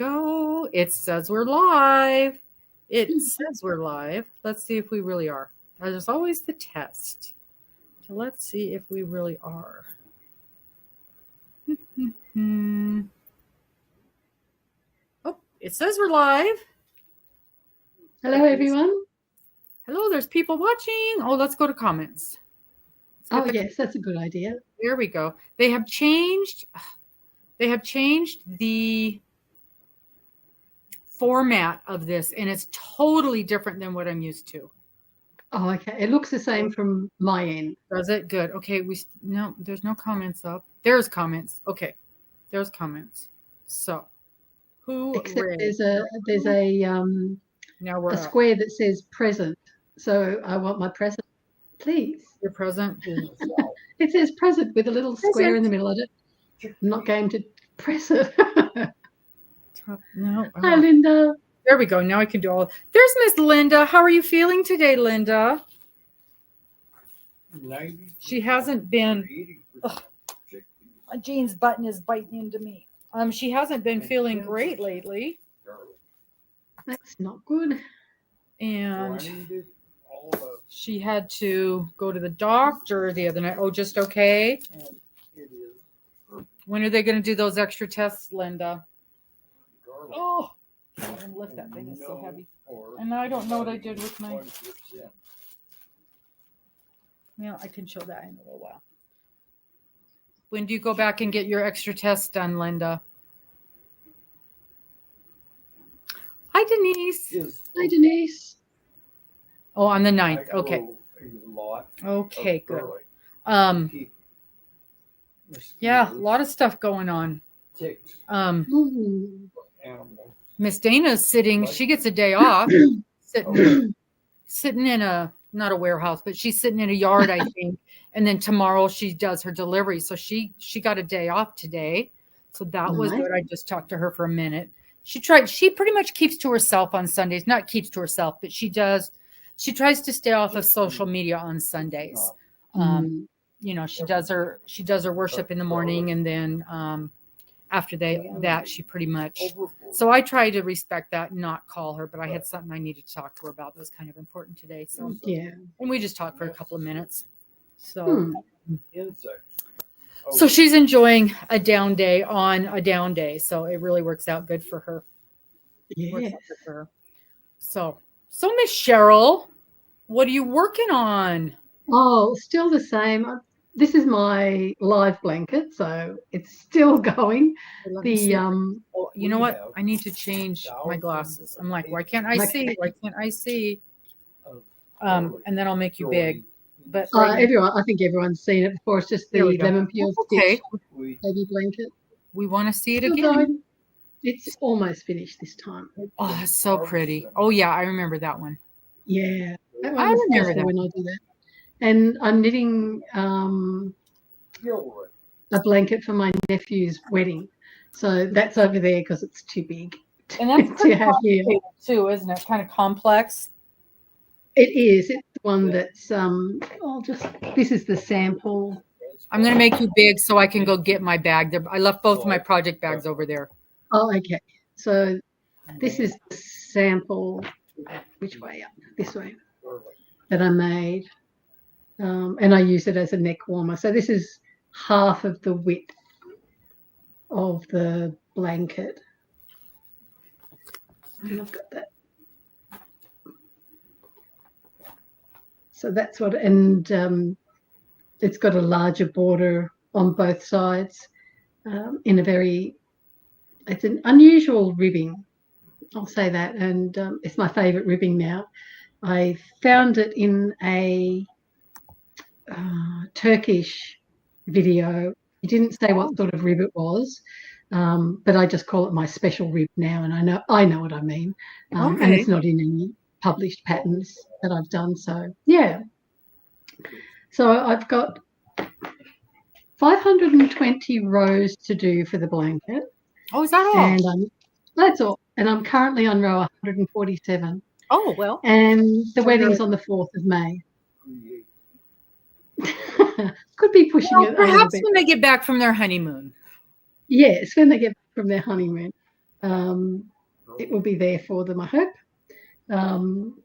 go. It says we're live. It says we're live. Let's see if we really are. There's always the test. So let's see if we really are. Oh, it says we're live. Hello, everyone. Hello, there's people watching. Oh, let's go to comments. Oh, yes, that's a good idea. There we go. They have changed the format of this, and it's totally different than what I'm used to. Oh, okay. It looks the same from my end. Does it? Good. Okay. No, there's no comments up. There's comments. Okay. There's comments. So who Except read? there's a Now we're square that says present. So I want my present, please. Your present. It says present with a little square in the middle of it. I'm not going to press it. No. Hi, Linda. There we go. Now I can do all. There's Miss Linda. How are you feeling today, Linda? She hasn't been. My jeans button is biting into me. She hasn't been feeling great lately. That's not good. And she had to go to the doctor the other night. Oh, just okay. When are they going to do those extra tests, Linda? Oh, I can't lift that thing. It's so heavy. And I don't know what I did with my. Well, I can show that in a little while. When do you go back and get your extra tests done, Linda? Hi, Denise. Hi, Denise. Oh, on the 9th. Okay. Okay, good. Yeah, a lot of stuff going on. Miss Dana's sitting. She gets a day off, sitting in a not a warehouse, but she's sitting in a yard, I think. And then tomorrow she does her delivery. So she got a day off today. So that was good. I just talked to her for a minute. She pretty much keeps to herself on Sundays. Not keeps to herself, but she tries to stay off of social media on Sundays. You know, she does her worship in the morning, and then after that she pretty much. So I try to respect that and not call her, but I had something I needed to talk to her about that was kind of important today. So yeah, and we just talked for a couple of minutes. So so she's enjoying a down day on a down day. So it really works out good for her. Yeah. So Miss Cheryl, what are you working on? Oh, still the same. This is my live blanket, so it's still going. You know what? I need to change my glasses. I'm like, why can't I see? Why can't I see? And then I'll make you big. But I think everyone's seen it before. It's just the lemon peel stitch baby blanket. We want to see it again. It's almost finished this time. Oh, it's so pretty. Oh yeah, I remember that one. Yeah, I remember that when I do that. And I'm knitting a blanket for my nephew's wedding. So that's over there because it's too big to have here. Too, isn't it? Kind of complex. It is. It's the one that's this is the sample. I'm going to make you big so I can go get my bag. I left both of my project bags over there. Oh, okay. So this is the sample. Which way up? This way. That I made. And I use it as a neck warmer. So this is half of the width of the blanket. And I've got that. So that's what, and it's got a larger border on both sides it's an unusual ribbing. I'll say that. And it's my favorite ribbing now. I found it in a Turkish video. He didn't say what sort of rib it was, but I just call it my special rib now, and I know what I mean. And it's not in any published patterns that I've done. So yeah. So I've got 520 rows to do for the blanket. Oh, is that all? And that's all. And I'm currently on row 147. Oh, well. And the wedding's on the 4th of May. Could be pushing it. Perhaps when they get back from their honeymoon. Yes, when they get back from their honeymoon. it will be there for them, I hope.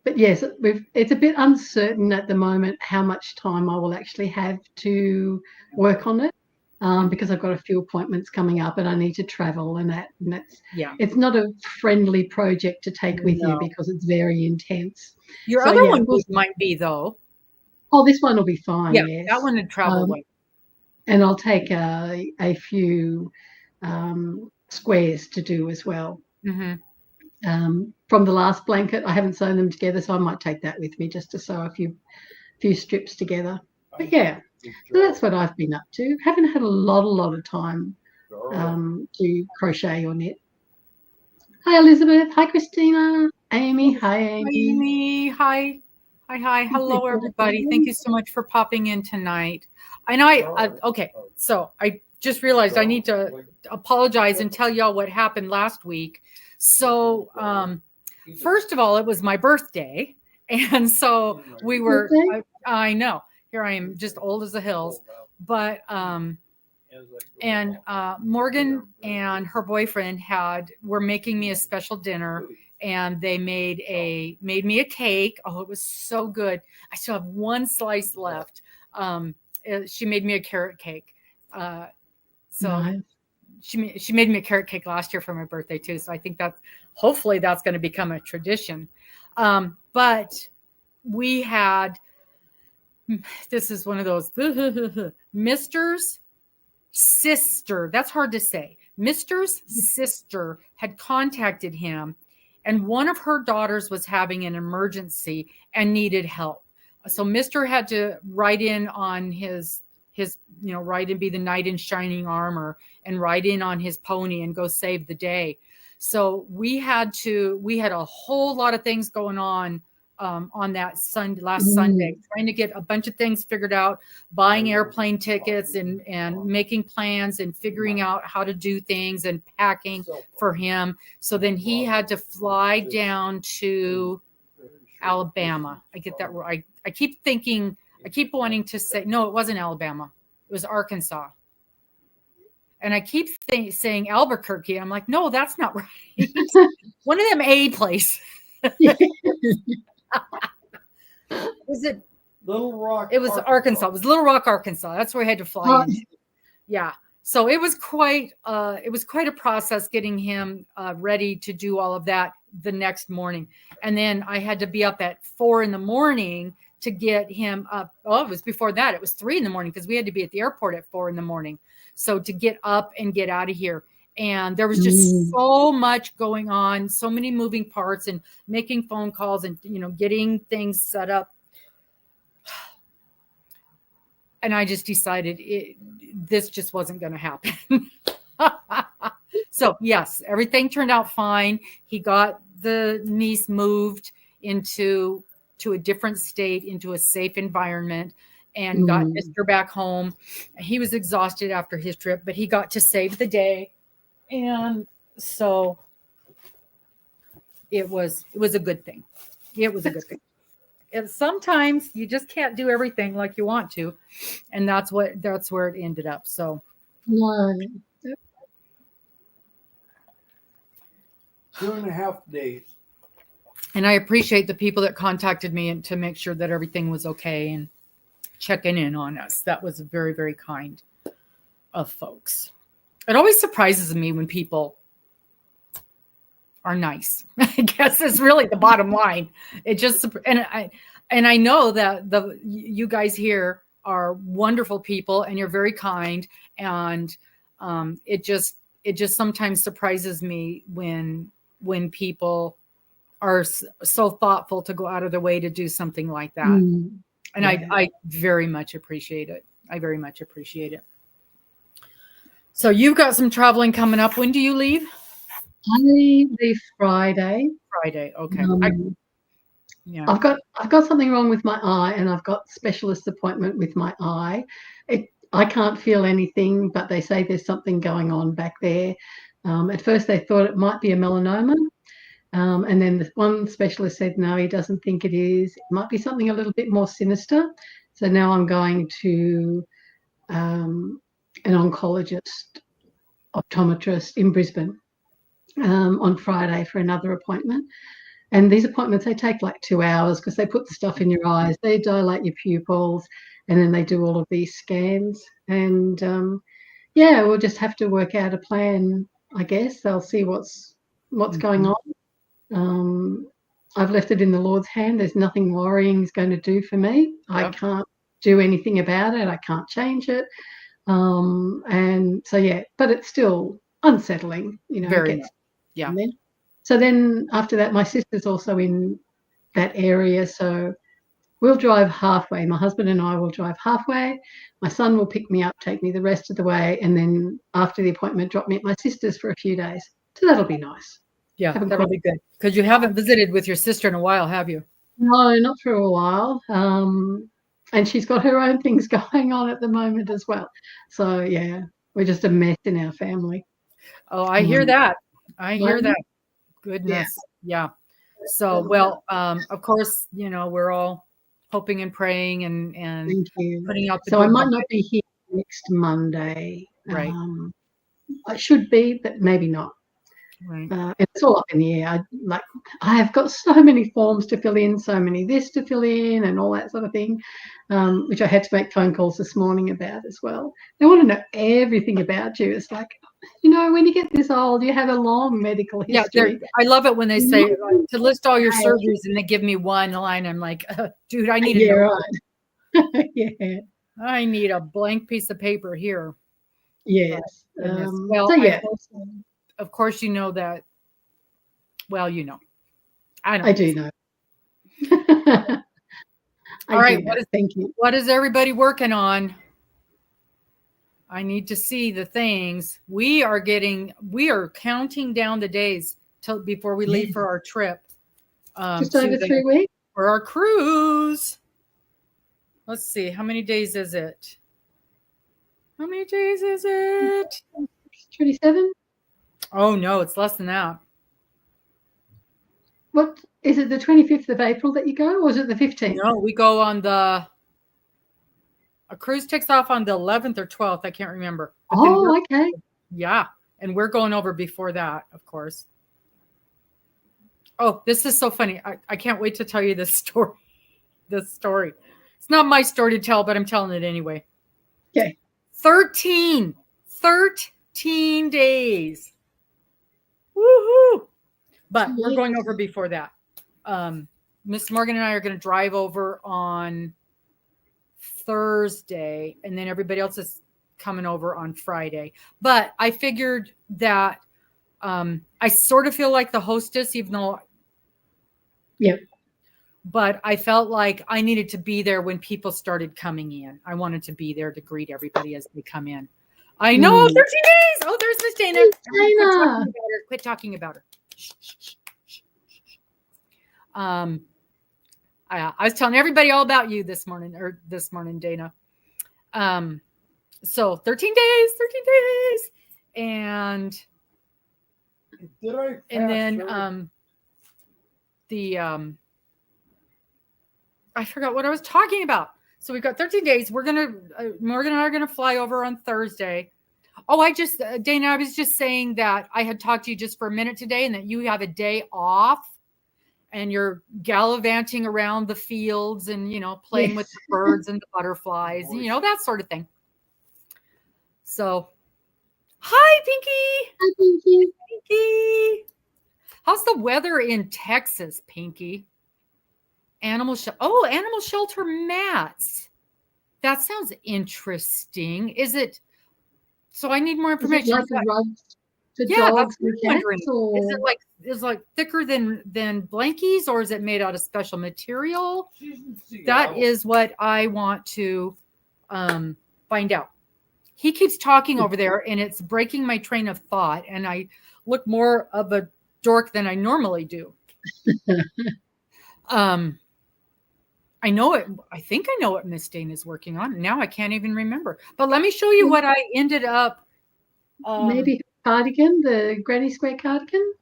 But yes, it's a bit uncertain at the moment how much time I will actually have to work on it, because I've got a few appointments coming up and I need to travel and that's it's not a friendly project to take with you because it's very intense. Your So, other yeah, one might be though. Oh, this one will be fine. Yeah, yes. that one would travel with. And I'll take a few squares to do as well. From the last blanket, I haven't sewn them together, so I might take that with me just to sew a few strips together. But yeah, so that's what I've been up to. Haven't had a lot of time to crochet or knit. Hi, Elizabeth. Hi, Christina. Amy. Hi, Amy. Hi, Amy. Hi. Hello, everybody. Thank you so much for popping in tonight. And okay, so I just realized I need to apologize and tell y'all what happened last week. So, first of all, it was my birthday. And so we were, I know, here I am, just old as the hills. But, Morgan and her boyfriend were making me a special dinner. And they made me a cake. Oh, it was so good. I still have one slice left. She made me a carrot cake. Nice. She made me a carrot cake last year for my birthday too. So I think hopefully that's going to become a tradition. But we had, this is one of those, Mr.'s sister. That's hard to say. Mr.'s sister had contacted him. And one of her daughters was having an emergency and needed help. So Mr. had to ride in on his ride and be the knight in shining armor and ride in on his pony and go save the day. So we had a whole lot of things going on that last Sunday, trying to get a bunch of things figured out, buying airplane tickets and making plans and figuring out how to do things and packing for him. So then he had to fly down to Alabama. I get that right. I keep wanting to say, no, it wasn't Alabama. It was Arkansas. And I keep saying Albuquerque. I'm like, no, that's not right. One of them A place. Was it Little Rock? It was Arkansas. It was Little Rock, Arkansas. That's where I had to fly in. Yeah. So it was quite a process getting him ready to do all of that the next morning. And then I had to be up at 4 a.m. to get him up. Oh, it was before that. It was 3 a.m. because we had to be at the airport at 4 a.m. So to get up and get out of here. And there was just so much going on, so many moving parts and making phone calls and, getting things set up. And I just decided this just wasn't going to happen. So yes, everything turned out fine. He got the niece moved into a different state, into a safe environment, and got Mr. back home. He was exhausted after his trip, but he got to save the day. And so it was a good thing. It was a good thing. And sometimes you just can't do everything like you want to. And that's where it ended up. So 2.5 days. And I appreciate the people that contacted me and to make sure that everything was okay and checking in on us. That was very, very kind of folks. It always surprises me when people are nice. I guess is really the bottom line. It just, and I know that you guys here are wonderful people and you're very kind. And it just sometimes surprises me when people are so thoughtful to go out of their way to do something like that. And I very much appreciate it. I very much appreciate it. So you've got some traveling coming up. When do you leave? I leave Friday. Friday, okay. I've got something wrong with my eye, and I've got specialist appointment with my eye. I can't feel anything, but they say there's something going on back there. At first, they thought it might be a melanoma, and then the one specialist said no, he doesn't think it is. It might be something a little bit more sinister. So now I'm going to an oncologist, optometrist in Brisbane. on Friday for another appointment. And these appointments, they take like 2 hours because they put the stuff in your eyes, they dilate your pupils, and then they do all of these scans. And yeah, we'll just have to work out a plan, I guess. They'll see what's going on. I've left it in the Lord's hand. There's nothing worrying is going to do for me. I can't do anything about it. I can't change it. And so, yeah, but it's still unsettling, you know. Very much. Yeah. So then after that, my sister's also in that area. So we'll drive halfway. My husband and I will drive halfway. My son will pick me up, take me the rest of the way. And then after the appointment, drop me at my sister's for a few days. So that'll be nice. Yeah, that'll be good. Because you haven't visited with your sister in a while, have you? No, not for a while. And she's got her own things going on at the moment as well. So, yeah, we're just a mess in our family. Oh, I hear that. I hear that. Goodness. Yeah. So, well, of course, you know, we're all hoping and praying and putting out the So I might not be here next Monday. Right. I should be, but maybe not. Right. It's all up in the air. I have got so many forms to fill in, so many this to fill in, and all that sort of thing, which I had to make phone calls this morning about as well. They want to know everything about you. It's like, you know, when you get this old, you have a long medical history. Yeah, I love it when they say to list all your surgeries, and they give me one line. I'm like, dude, I need to know. Right. Yeah. I need a blank piece of paper here. Yes. Well, so yeah. Of course, you know that. Well, you know. I do know. All right. Thank you. What is everybody working on? I need to see the things. We are counting down the days till before we leave for our trip. Just over 3 weeks? For our cruise. Let's see. How many days is it? 27? Oh, no, it's less than that. What is it, the 25th of April that you go, or is it the 15th? No, we go on a cruise takes off on the 11th or 12th. I can't remember. Oh, okay. Yeah. And we're going over before that, of course. Oh, this is so funny. I can't wait to tell you this story. It's not my story to tell, but I'm telling it anyway. Okay. 13 days. Woohoo! But we're going over before that. Miss Morgan and I are going to drive over on Thursday, and then everybody else is coming over on Friday. But I figured that I sort of feel like the hostess, even though. Yep. But I felt like I needed to be there when people started coming in. I wanted to be there to greet everybody as they come in. I know, 13 days. Oh, there's Miss Dana. Quit talking about her. I was telling everybody all about you this morning, Dana. So 13 days. And then I forgot what I was talking about. So we've got 13 days. Morgan and I are gonna fly over on Thursday. Oh, Dana, I was just saying that I had talked to you just for a minute today, and that you have a day off, and you're gallivanting around the fields and, you know, playing with the birds and the butterflies, and, you know, that sort of thing. So, hi, Pinky. Hi, Pinky. Pinky. How's the weather in Texas, Pinky? Animal shelter mats. That sounds interesting. Is it? So I need more information. Is it like a rug for dogs and cats, or? Is it like thicker than blankies, or is it made out of special material? That is what I want to find out. He keeps talking over there, and it's breaking my train of thought, and I look more of a dork than I normally do. I know it. I think I know what Miss Dane is working on. Now I can't even remember. But let me show you what I ended up. Maybe cardigan, the granny square cardigan.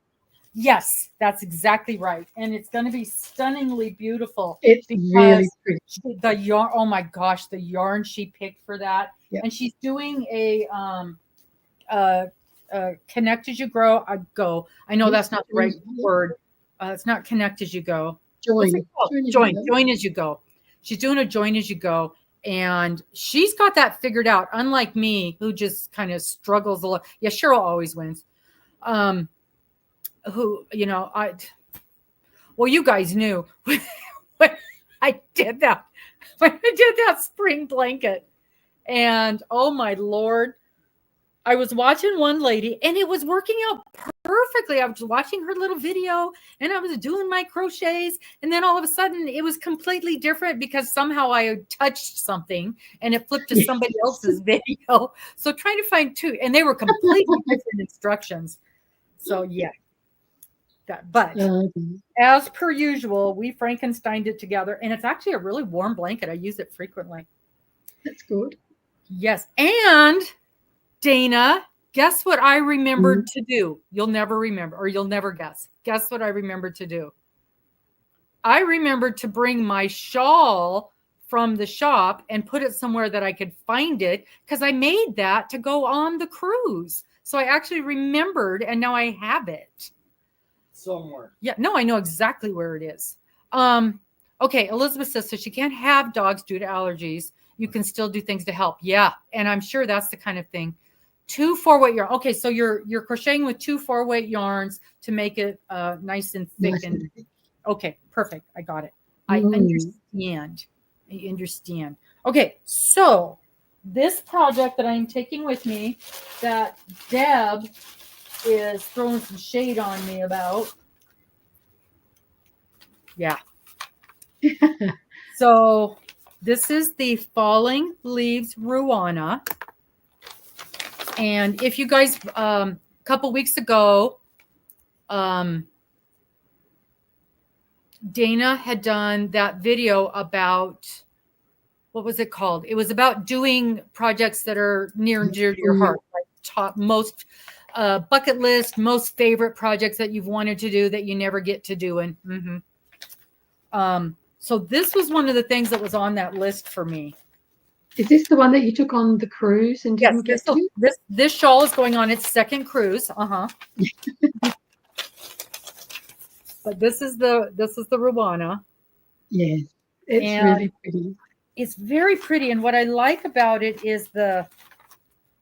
Yes, that's exactly right, and it's going to be stunningly beautiful. It's really pretty. The yarn. Oh my gosh, the yarn she picked for that, and she's doing a connect as you grow. I know that's not the right word. It's not connect as you go. Join. Join as you go. She's doing a join as you go. And she's got that figured out, unlike me, who just kind of struggles a lot. Yeah, Cheryl always wins. Who, well, you guys knew when I did that spring blanket. And oh my Lord, I was watching one lady and it was working out perfectly. I was watching her little video and I was doing my crochets. And then all of a sudden it was completely different because somehow I had touched something and it flipped to somebody else's video. So trying to find two, and they were completely different instructions. So yeah. But as per usual, we Frankensteined it together. And it's actually a really warm blanket. I use it frequently. That's good. Yes. And Dana, guess what I remembered to do? You'll never remember, or you'll never guess. Guess what I remembered to do? I remembered to bring my shawl from the shop and put it somewhere that I could find it, because I made that to go on the cruise. So I actually remembered, and now I have it. Somewhere. Yeah, no, I know exactly where it is. Okay, Elizabeth says, so she can't have dogs due to allergies. You can still do things to help. Yeah, and I'm sure that's the kind of thing. 2 4-weight yarn. Okay, so you're crocheting with 2 4-weight yarns to make it nice and thick. Okay, perfect. I got it. I understand. Okay, so this project that I'm taking with me, that Deb is throwing some shade on me about. Yeah. So this is the Falling Leaves Ruana. And if you guys, a couple weeks ago, Dana had done that video about, what was it called? It was about doing projects that are near and dear to your heart, like top most bucket list, most favorite projects that you've wanted to do that you never get to do. And so this was one of the things that was on that list for me. Is this the one that you took on the cruise and didn't get to? This shawl is going on its second cruise. But this is the Ruana. Yes, it's really pretty. It's very pretty, and what I like about it is the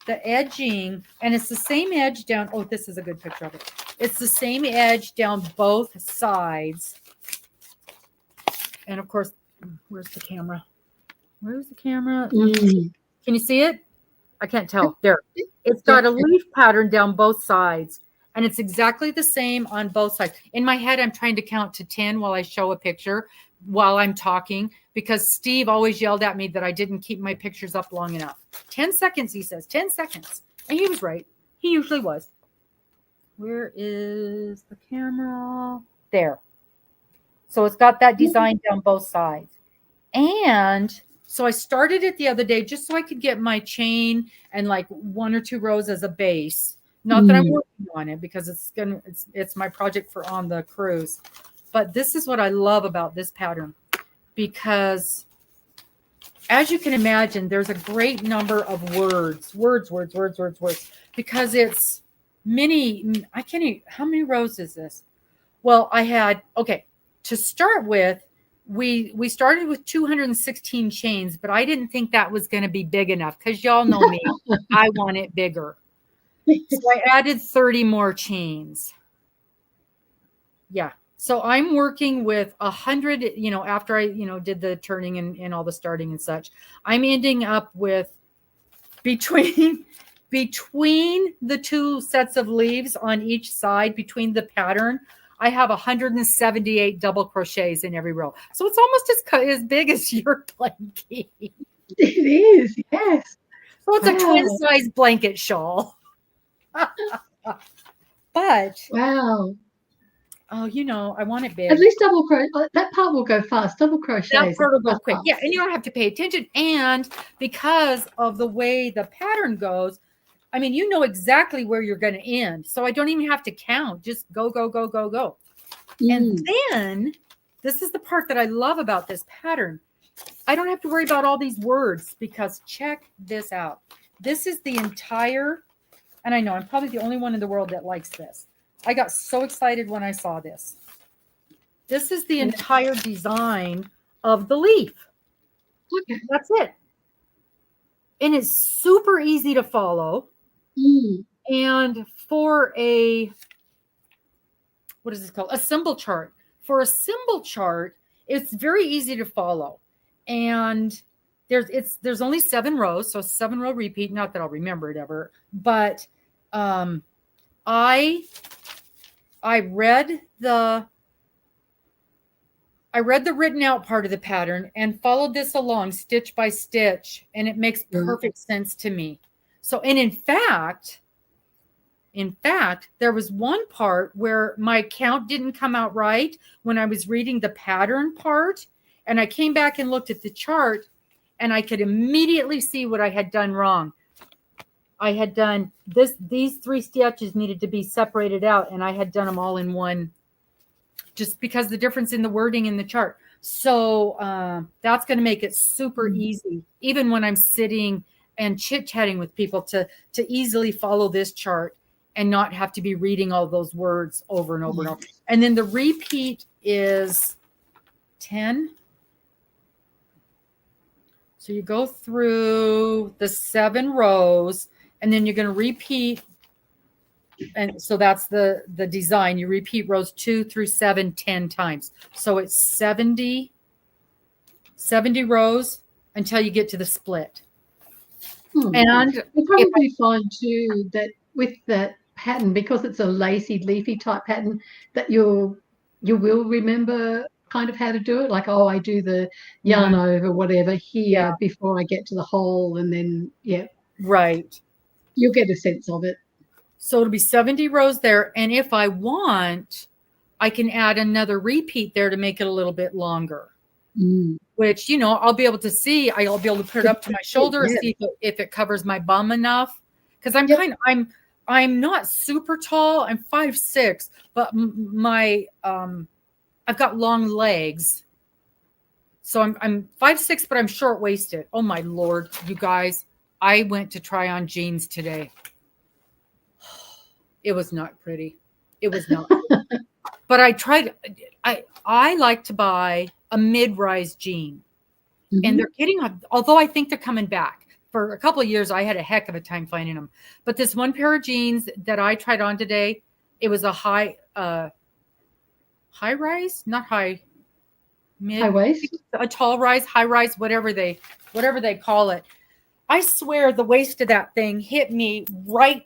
edging, and it's the same edge down. Oh, this is a good picture of it. It's the same edge down both sides. And of course, where's the camera? Where's the camera? Can you see it? I can't tell. There. It's got a leaf pattern down both sides. And it's exactly the same on both sides. In my head, I'm trying to count to 10 while I show a picture while I'm talking, because Steve always yelled at me that I didn't keep my pictures up long enough. 10 seconds, he says. 10 seconds. And he was right. He usually was. Where is the camera? There. So it's got that design down both sides. And so I started it the other day just so I could get my chain and like 1 or 2 rows as a base. Not that I'm working on it, because it's my project for on the cruise. But this is what I love about this pattern, because as you can imagine, there's a great number of words, because it's many. I can't even, how many rows is this? Well, I had, okay, to start with, we started with 216 chains, but I didn't think that was going to be big enough, because y'all know me. I want it bigger. So I added 30 more chains. Yeah. So I'm working with 100, after I, did the turning and all the starting and such, I'm ending up with between the 2 sets of leaves on each side, between the pattern, I have 178 double crochets in every row. So it's almost as big as your blanket. It is, yes. So it's a twin size blanket shawl. But wow. Oh, I want it big. At least double crochet. That part will go fast. Double crochet. That part will go quick. Yeah, and you don't have to pay attention. And because of the way the pattern goes, I mean, you know exactly where you're going to end. So I don't even have to count. Just go, go, go, go, go. And then this is the part that I love about this pattern. I don't have to worry about all these words, because check this out. This is the entire And I know I'm probably the only one in the world that likes this. I got so excited when I saw this. This is the entire design of the leaf. Okay. That's it. And it's super easy to follow. And for a, what is this called? A symbol chart. For a symbol chart, it's very easy to follow. And there's only 7 rows, so 7-row repeat. Not that I'll remember it ever, but I read the written out part of the pattern and followed this along stitch by stitch, and it makes perfect sense to me. So, and in fact, there was one part where my count didn't come out right when I was reading the pattern part, and I came back and looked at the chart, and I could immediately see what I had done wrong. I had done these 3 stitches needed to be separated out, and I had done them all in one, just because the difference in the wording in the chart. So that's going to make it super easy, even when I'm sitting and chit-chatting with people, to easily follow this chart and not have to be reading all those words over and over and over. And then the repeat is 10. So you go through the 7 rows, and then you're going to repeat. And so that's the design. You repeat rows 2 through 7 10 times. So it's 70 rows until you get to the split. And you probably find too that with that pattern, because it's a lacy, leafy type pattern, that you will remember kind of how to do it. Like, oh, I do the yarn over whatever here before I get to the hole, and then right, you'll get a sense of it. So it'll be 70 rows there, and if I want, I can add another repeat there to make it a little bit longer. Which, you know, I'll be able to see. I'll be able to put it up to my shoulder, see if it covers my bum enough. Because I'm not super tall. I'm 5'6", but my I've got long legs. So I'm 5'6", but I'm short waisted. Oh my Lord, you guys! I went to try on jeans today. It was not pretty. It was not. But I tried. I like to buy a mid-rise jean, and they're getting. Although I think they're coming back. For a couple of years, I had a heck of a time finding them. But this one pair of jeans that I tried on today, it was a high rise, not high, mid, high waist, a tall rise, high rise, whatever they call it. I swear the waist of that thing hit me right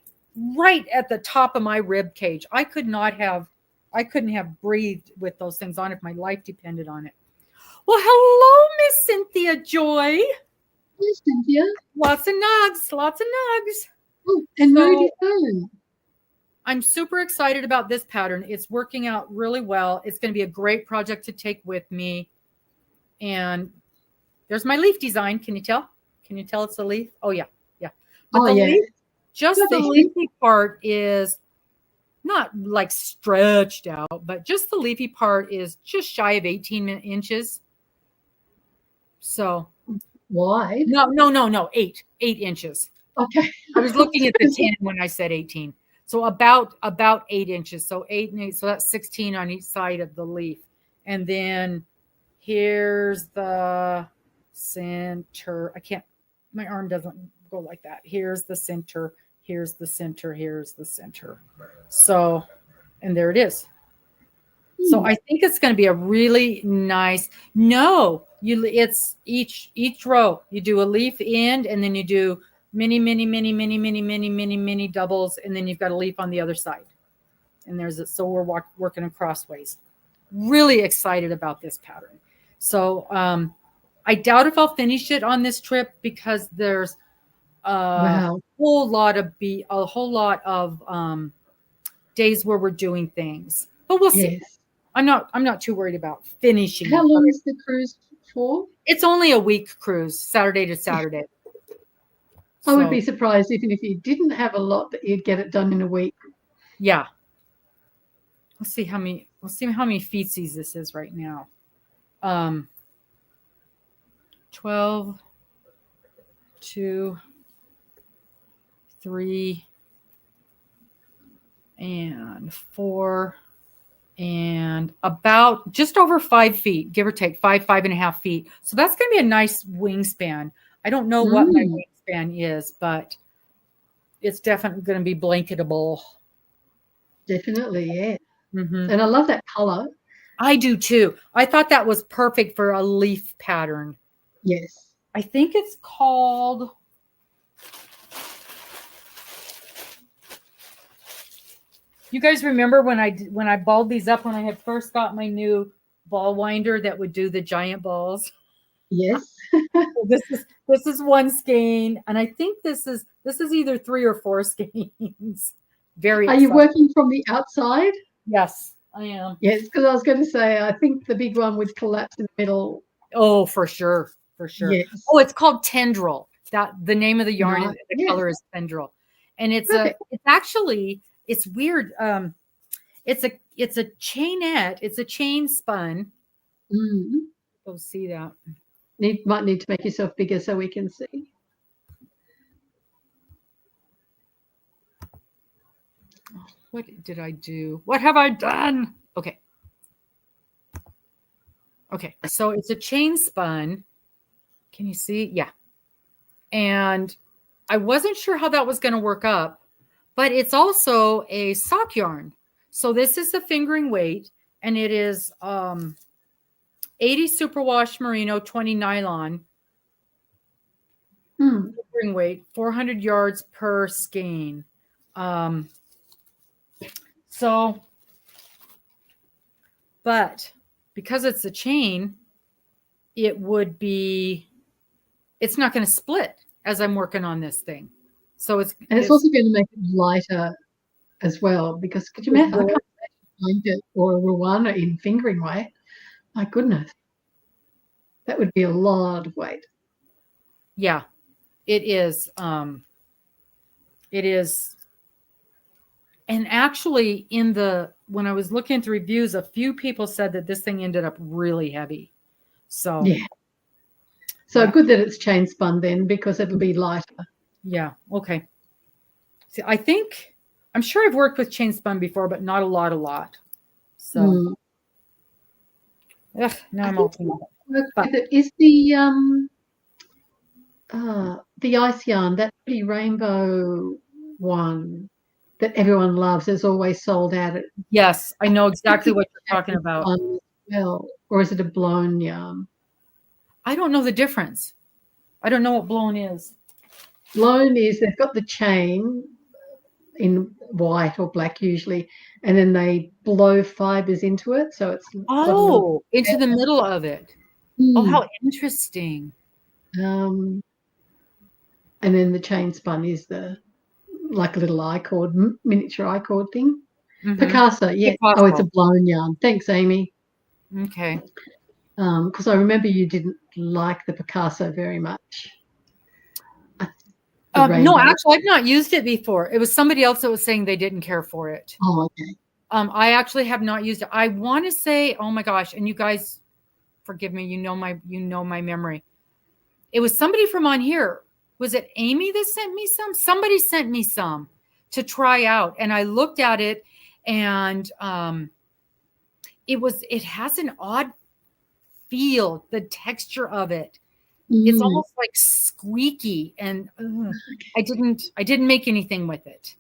at the top of my rib cage. I couldn't have breathed with those things on if my life depended on it. Well, hello, Miss Cynthia Joy. Hey, Cynthia. Lots of nugs. Oh, and Rudy's home. I'm super excited about this pattern. It's working out really well. It's going to be a great project to take with me. And there's my leaf design. Can you tell? Can you tell it's a leaf? Oh, yeah. But leaf, just the leafy part is not like stretched out, but just the leafy part is just shy of 18 inches. So wide? No, 8 inches. Okay. I was looking at the 10 when I said 18. So about 8 inches. So 8 and 8. So that's 16 on each side of the leaf. And then here's the center. My arm doesn't go like that. Here's the center. Here's the center. Here's the center. So, and there it is. So I think it's going to be a really nice. It's each row. You do a leaf end, and then you do many doubles, and then you've got a leaf on the other side. And there's it. So we're working crossways. Really excited about this pattern. So I doubt if I'll finish it on this trip, because there's a whole lot of days where we're doing things. But we'll see. I'm not too worried about finishing. How long is the cruise for? It's only a week cruise, Saturday to Saturday. I would be surprised even if you didn't have a lot that you'd get it done in a week. Yeah. We'll see how many feetsies this is right now. 12, 2, 3, and 4 and about just over 5 feet, give or take 5.5 feet. So that's going to be a nice wingspan. I don't know what my wingspan is, but it's definitely going to be blanketable. Definitely, yeah. Mm-hmm. And I love that color. I do too. I thought that was perfect for a leaf pattern. Yes. I think it's called. You guys remember when I balled these up when I had first got my new ball winder that would do the giant balls? Yes. This is one skein, and I think this is either 3 or 4 skeins. Very. Are you working from the outside? Yes, I am. Yes, because I was going to say I think the big one would collapse in the middle. Oh, for sure, for sure. Yes. Oh, it's called tendril. That the name of the yarn, the color is tendril, and it's actually it's weird. It's a chainette. It's a chain spun. Go see that. Might need to make yourself bigger so we can see. What did I do? What have I done? Okay. Okay, so it's a chain spun. Can you see? Yeah. And I wasn't sure how that was going to work up, but it's also a sock yarn. So this is the fingering weight, and it is 80 superwash merino, 20 nylon. Fingering weight, 400 yards per skein. So, but because it's a chain, it's not going to split as I'm working on this thing. So it's also going to make it lighter as well, because could you imagine? I can't imagine it or a Rwanda in fingering weight. My goodness, that would be a lot of weight. Yeah, it is. It is. And actually, when I was looking at the reviews, a few people said that this thing ended up really heavy. So yeah. So good that it's chain spun then, because it'll be lighter. Yeah. Okay. See, I'm sure I've worked with chain spun before, but not a lot. So now I'm all Is the ice yarn, that pretty rainbow one that everyone loves, is always sold out. Yes, I know exactly what you're talking about. Well, or is it a blown yarn? I don't know the difference. I don't know what blown is. Blown is they've got the chain in white or black usually, and then they blow fibers into it, so it's into the middle of it. Oh, how interesting. And then the chain spun is like a little I-cord, miniature I-cord thing. Picasso, yeah. Picasso. Oh, it's a blown yarn. Thanks, Amy. Okay. Because I remember you didn't like the Picasso very much. No, actually, I've not used it before. It was somebody else that was saying they didn't care for it. Oh, okay. I actually have not used it. I want to say, oh my gosh, and you guys, forgive me. You know my memory. It was somebody from on here. Was it Amy that sent me some? Somebody sent me some to try out, and I looked at it, and it has an odd feel. The texture of it. It's almost like squeaky, and I didn't make anything with it.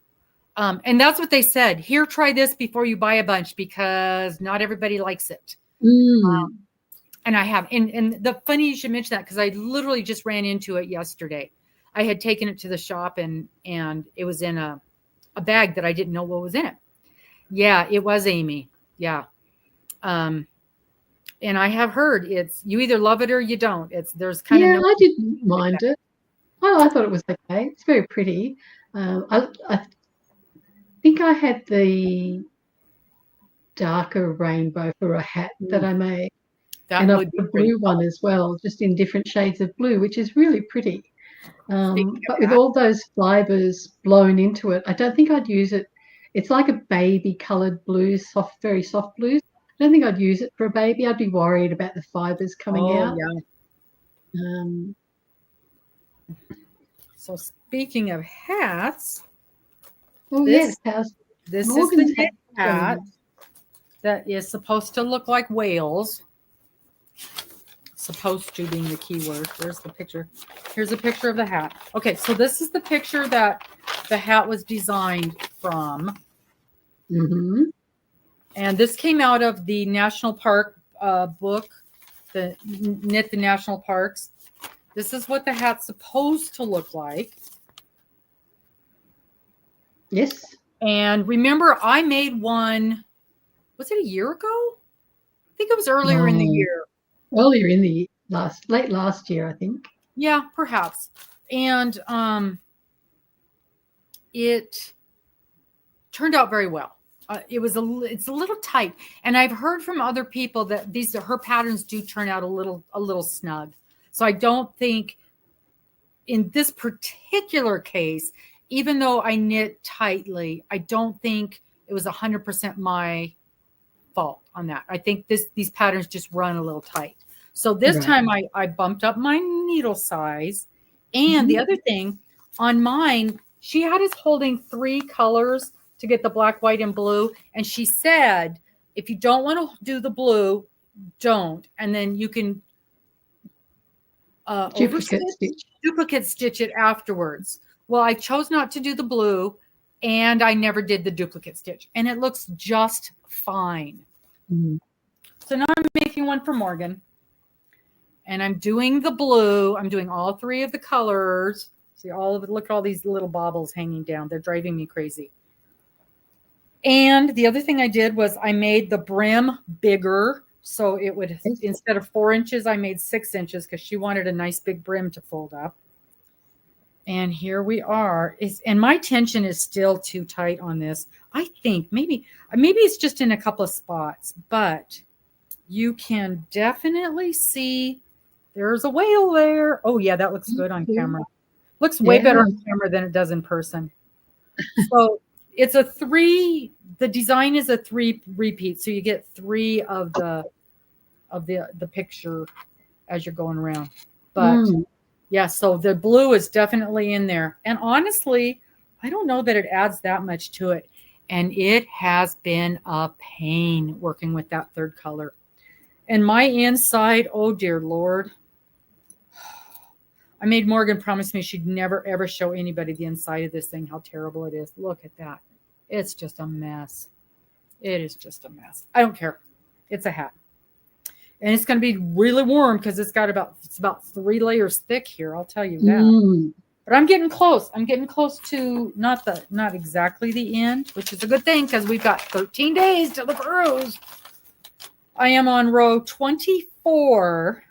And that's what they said. Here, try this before you buy a bunch, because not everybody likes it. And I have, and the funny you should mention that, because I literally just ran into it yesterday. I had taken it to the shop, and it was in a bag that I didn't know what was in it. Yeah, it was Amy. Yeah. And I have heard you either love it or you don't. There's kind of I didn't mind it. I thought it was okay. It's very pretty. I think I had the darker rainbow for a hat that I made, and I've got a blue one as well, just in different shades of blue, which is really pretty. But with all those fibers blown into it, I don't think I'd use it. It's like a baby colored blue, very soft blues. I don't think I'd use it for a baby. I'd be worried about the fibers coming out. Yeah. So speaking of hats, yes, how's This Morgan's is the knit hat that is supposed to look like whales. Supposed to being the key word. There's the picture. Here's a picture of the hat. Okay, so this is the picture that the hat was designed from. Mm-hmm. And this came out of the National Park book, the Knit the National Parks. This is what the hat's supposed to look like. Yes. And remember, I made one, was it a year ago? I think it was earlier in the year. Earlier in the late last year, I think. Yeah, perhaps. And it turned out very well. It's a little tight, and I've heard from other people that her patterns do turn out a little snug. So I don't think in this particular case, even though I knit tightly, I don't think it was 100% my fault on that. I think these patterns just run a little tight. So this time I bumped up my needle size. And the other thing on mine, she had us holding 3 colors to get the black, white, and blue. And she said, if you don't want to do the blue, don't. And then you can duplicate stitch it afterwards. Well, I chose not to do the blue, and I never did the duplicate stitch. And it looks just fine. Mm-hmm. So now I'm making one for Morgan. And I'm doing the blue. I'm doing all 3 of the colors. See all of it. Look at all these little baubles hanging down. They're driving me crazy. And the other thing I did was I made the brim bigger. So it would, instead of 4 inches, I made 6 inches because she wanted a nice big brim to fold up. And here we are. And my tension is still too tight on this. I think maybe it's just in a couple of spots, but you can definitely see there's a whale there. Oh yeah, that looks good on camera. Looks way better on camera than it does in person. So it's the design is a 3 repeat. So you get 3 of the picture as you're going around. But yeah, so the blue is definitely in there. And honestly, I don't know that it adds that much to it. And it has been a pain working with that 3rd color. And my inside, oh dear Lord. I made Morgan promise me she'd never ever show anybody the inside of this thing, how terrible it is. Look at that. It's just a mess. It is just a mess. I don't care. It's a hat. And it's going to be really warm because it's about 3 layers thick here. I'll tell you that. But I'm getting close. I'm getting close to not exactly the end, which is a good thing because we've got 13 days to the cruise. I am on row 24,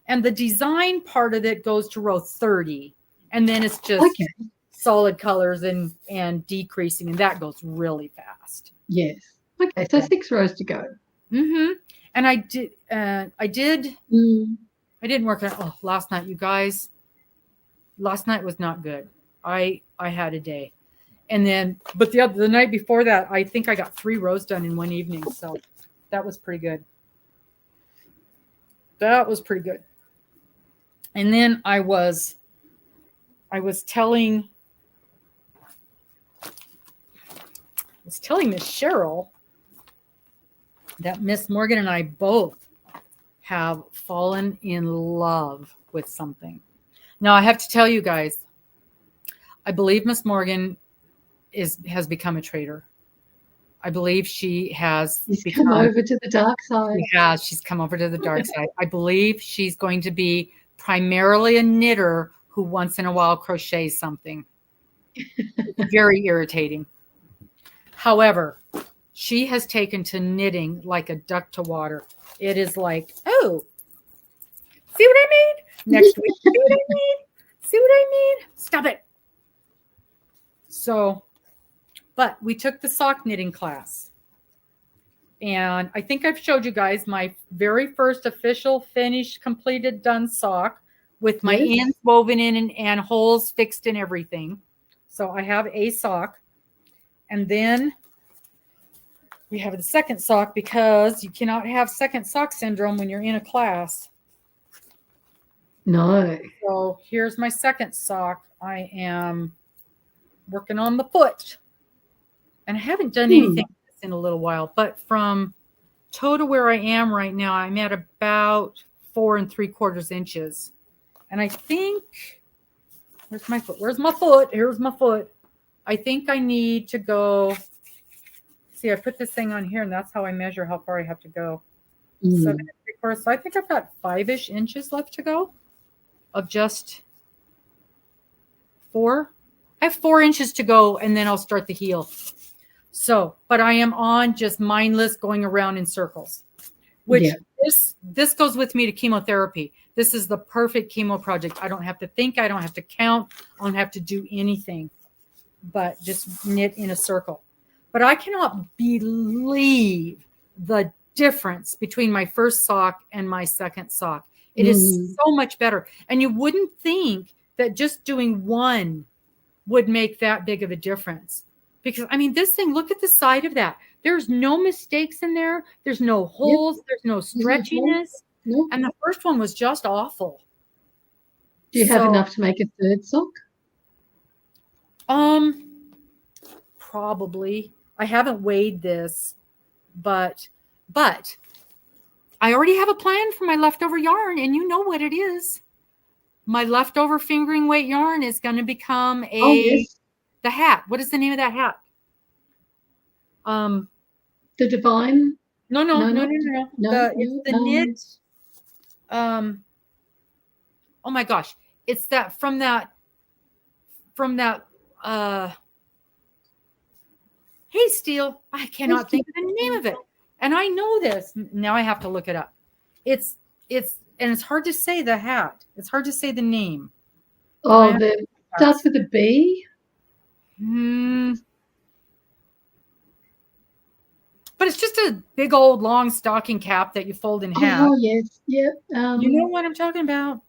and the design part of it goes to row 30, and then it's just solid colors and decreasing, and that goes really fast. Yes. Okay, so 6 rows to go. Mm-hmm. And I didn't work on last night, you guys. Last night was not good. I had a day. And then, but the night before that, I think I got 3 rows done in one evening. So that was pretty good. That was pretty good. And then I was telling Miss Cheryl that Miss Morgan and I both have fallen in love with something. Now I have to tell you guys, I believe Miss Morgan has become a traitor. I believe she has come over to the dark side. She's come over to the dark side. I believe she's going to be primarily a knitter who once in a while crochets something. Very irritating. However, she has taken to knitting like a duck to water. It is like, oh, see what I mean? Next week, see what I mean? See what I mean? Stop it. So, but we took the sock knitting class. And I think I've showed you guys my very first official finished, completed, done sock with my ends woven in and holes fixed and everything. So I have a sock. And then we have the second sock because you cannot have second sock syndrome when you're in a class. No. So here's my second sock. I am working on the foot. And I haven't done anything in a little while, but from toe to where I am right now, I'm at about 4 3/4 inches. And I think, where's my foot? Where's my foot? Here's my foot. I think I need to go. See, I put this thing on here, and that's how I measure how far I have to go. 7 3/4. So I think I've got 5-ish inches left to go of just 4. I have 4 inches to go, and then I'll start the heel. So, but I am on just mindless going around in circles, which this goes with me to chemotherapy. This is the perfect chemo project. I don't have to think. I don't have to count. I don't have to do anything but just knit in a circle. But I cannot believe the difference between my first sock and my second sock. It is so much better. And you wouldn't think that just doing one would make that big of a difference. Because, I mean, this thing, look at the side of that. There's no mistakes in there. There's no holes. There's no stretchiness. And the first one was just awful. Do you have enough to make a third sock? Probably. I haven't weighed this, but I already have a plan for my leftover yarn, and you know what it is. My leftover fingering weight yarn is going to become the hat. What is the name of that hat? The Divine? No. It's the knit. Oh my gosh. It's that from that hey, Steele. I cannot think of the name of it. And I know this. Now I have to look it up. It's hard to say the hat. It's hard to say the name. Oh, starts with a B? But it's just a big old long stocking cap that you fold in half. Oh, yes. Yep. You know what I'm talking about?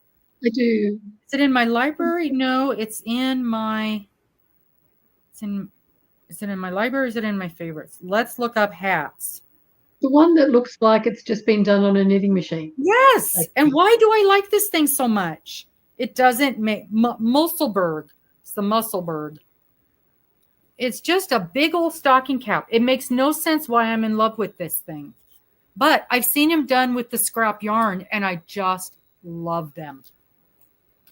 I do. Is it in my library? No, it's in my. Is it in my library? Or is it in my favorites? Let's look up hats. The one that looks like it's just been done on a knitting machine. Yes. And why do I like this thing so much? It doesn't make Musselburgh. It's the Musselburgh. It's just a big old stocking cap. It makes no sense why I'm in love with this thing. But I've seen him done with the scrap yarn, and I just love them.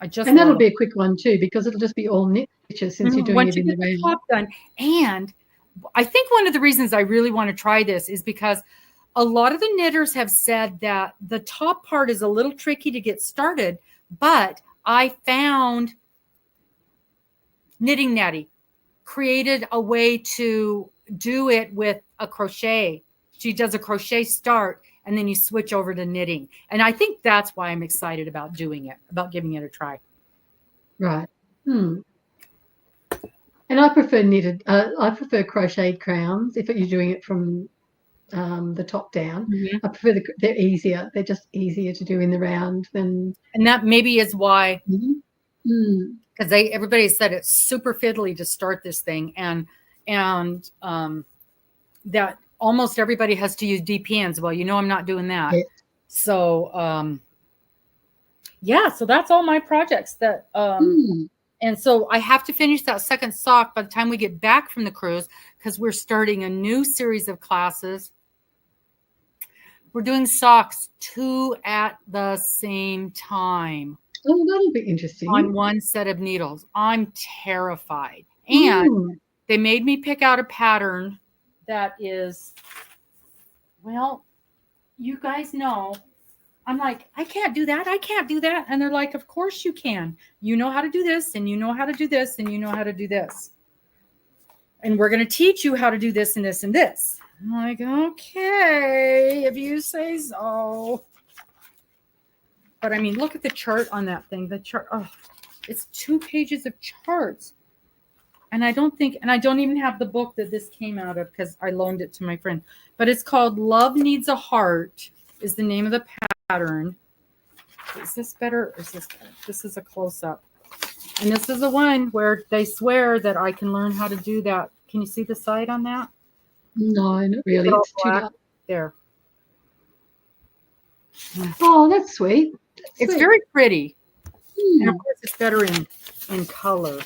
And that'll be a quick one too, because it'll just be all knit stitches since you're doing it in the round. Top done. And I think one of the reasons I really want to try this is because a lot of the knitters have said that the top part is a little tricky to get started, but I found Knitting Natty created a way to do it with a crochet. She does a crochet start, and then you switch over to knitting. And I think that's why I'm excited about doing it, about giving it a try. Right. And I prefer knitted. I prefer crocheted crowns if you're doing it from the top down. I prefer they're easier. They're just easier to do in the round than. And that maybe is why. Because everybody said it's super fiddly to start this thing, and that almost everybody has to use DPNs. Well, you know, I'm not doing that. Yeah. So, so that's all my projects that, and so I have to finish that second sock by the time we get back from the cruise, because we're starting a new series of classes. We're doing socks 2 at the same time. Oh, that'll be interesting. On one set of needles. I'm terrified. And they made me pick out a pattern that is, well, you guys know, I'm like, I can't do that. I can't do that. And they're like, of course you can. You know how to do this, and you know how to do this, and you know how to do this. And we're going to teach you how to do this and this and this. I'm like, okay, if you say so. But I mean, look at the chart on that thing. The chart, it's 2 pages of charts. And I don't even have the book that this came out of because I loaned it to my friend. But it's called Love Needs a Heart is the name of the pattern. Is this better? Or is this better? This is a close-up. And this is the one where they swear that I can learn how to do that. Can you see the side on that? No, not really. It's too dark. There. Oh, that's sweet. It's very pretty. And of course, it's better in color.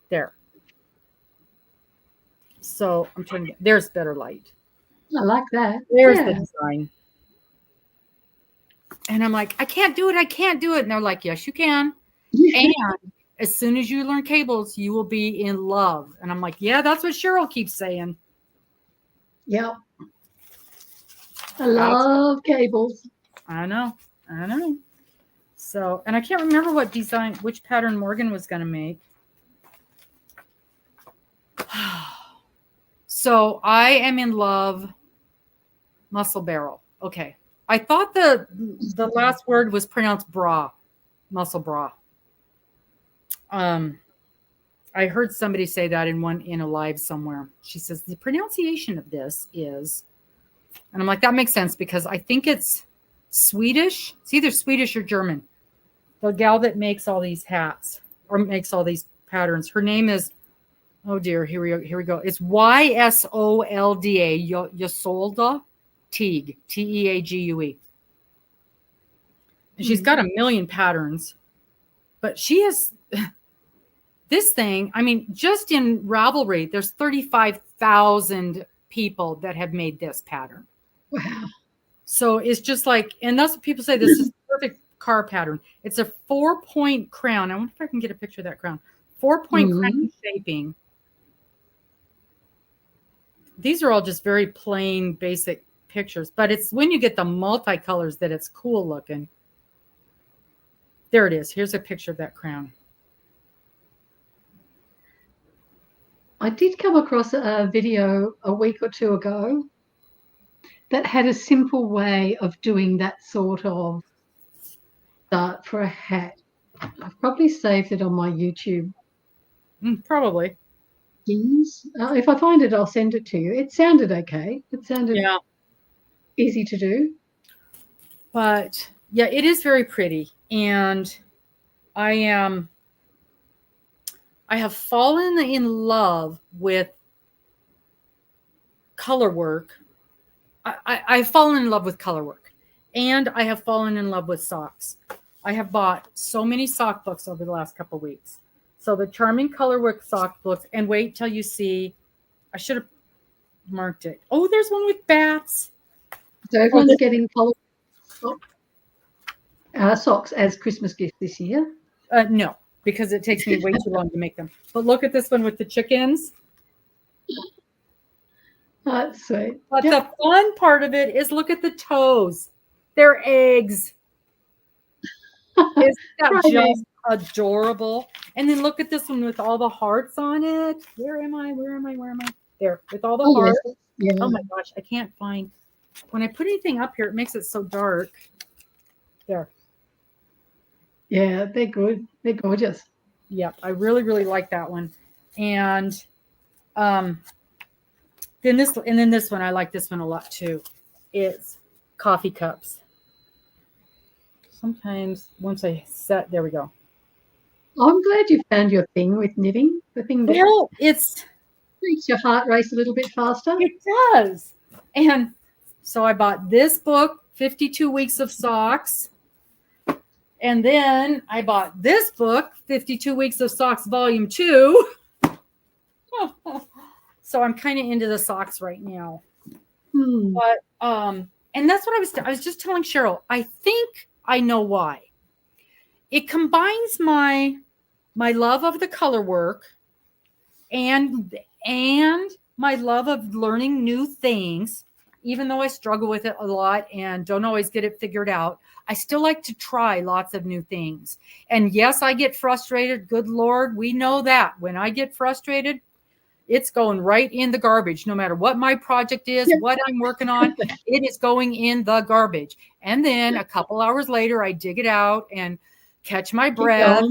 There. So I'm trying to get, there's better light. I like that. There's Yeah. the design. And I'm like, I can't do it. I can't do it. And they're like, yes, you can. And as soon as you learn cables, you will be in love. And I'm like, yeah, that's what Cheryl keeps saying. Yep. I love cables. I know. So, and I can't remember which pattern Morgan was going to make. So I am in love. Muscle barrel. Okay. I thought the last word was pronounced bra. Muscle bra. I heard somebody say that in a live somewhere. She says the pronunciation of this is, and I'm like, that makes sense because I think it's Swedish. It's either Swedish or German. The gal that makes all these hats or makes all these patterns. Her name is, oh dear, here we go. It's Ysolda, Ysolda Teague, Teague. And she's got a million patterns, but she has this thing. I mean, just in Ravelry, there's 35,000 people that have made this pattern. Wow. So it's just like, and that's what people say, this is perfect car pattern. It's a 4-point crown. I wonder if I can get a picture of that crown. 4-point crown shaping. These are all just very plain, basic pictures, but it's when you get the multicolors that it's cool looking. There it is. Here's a picture of that crown. I did come across a video a week or two ago that had a simple way of doing that sort of start for a hat. I've probably saved it on my YouTube. Probably. If I find it, I'll send it to you. It sounded okay. It sounded easy to do. But yeah, it is very pretty. And I have fallen in love with color work. I've fallen in love with color work. And I have fallen in love with socks. I have bought so many sock books over the last couple of weeks. So the Charming Colorwork sock books, and wait till you see, I should have marked it. Oh, there's one with bats. So everyone's getting color socks as Christmas gifts this year? No, because it takes me way too long to make them. But look at this one with the chickens. That's sweet. But the fun part of it is look at the toes. They're eggs. Isn't that just adorable? And then look at this one with all the hearts on it. Where am I? There, with all the hearts. Yes. Yeah. Oh my gosh, I can't find. When I put anything up here, it makes it so dark. There. Yeah, they're good. They're gorgeous. Yep, I really, really like that one. And then this one, I like this one a lot too. It's coffee cups. Sometimes once I set, there we go. I'm glad you found your thing with knitting. The thing that it's makes your heart race a little bit faster. It does. And so I bought this book, 52 Weeks of Socks. And then I bought this book, 52 Weeks of Socks, Volume 2. So I'm kind of into the socks right now. But and that's what I was just telling Cheryl. I think I know why. It combines my love of the color work and my love of learning new things, even though I struggle with it a lot and don't always get it figured out. I still like to try lots of new things. And yes, I get frustrated. Good Lord, we know that. When I get frustrated, it's going right in the garbage. No matter what my project is, what I'm working on, it is going in the garbage. And then a couple hours later, I dig it out and catch my breath,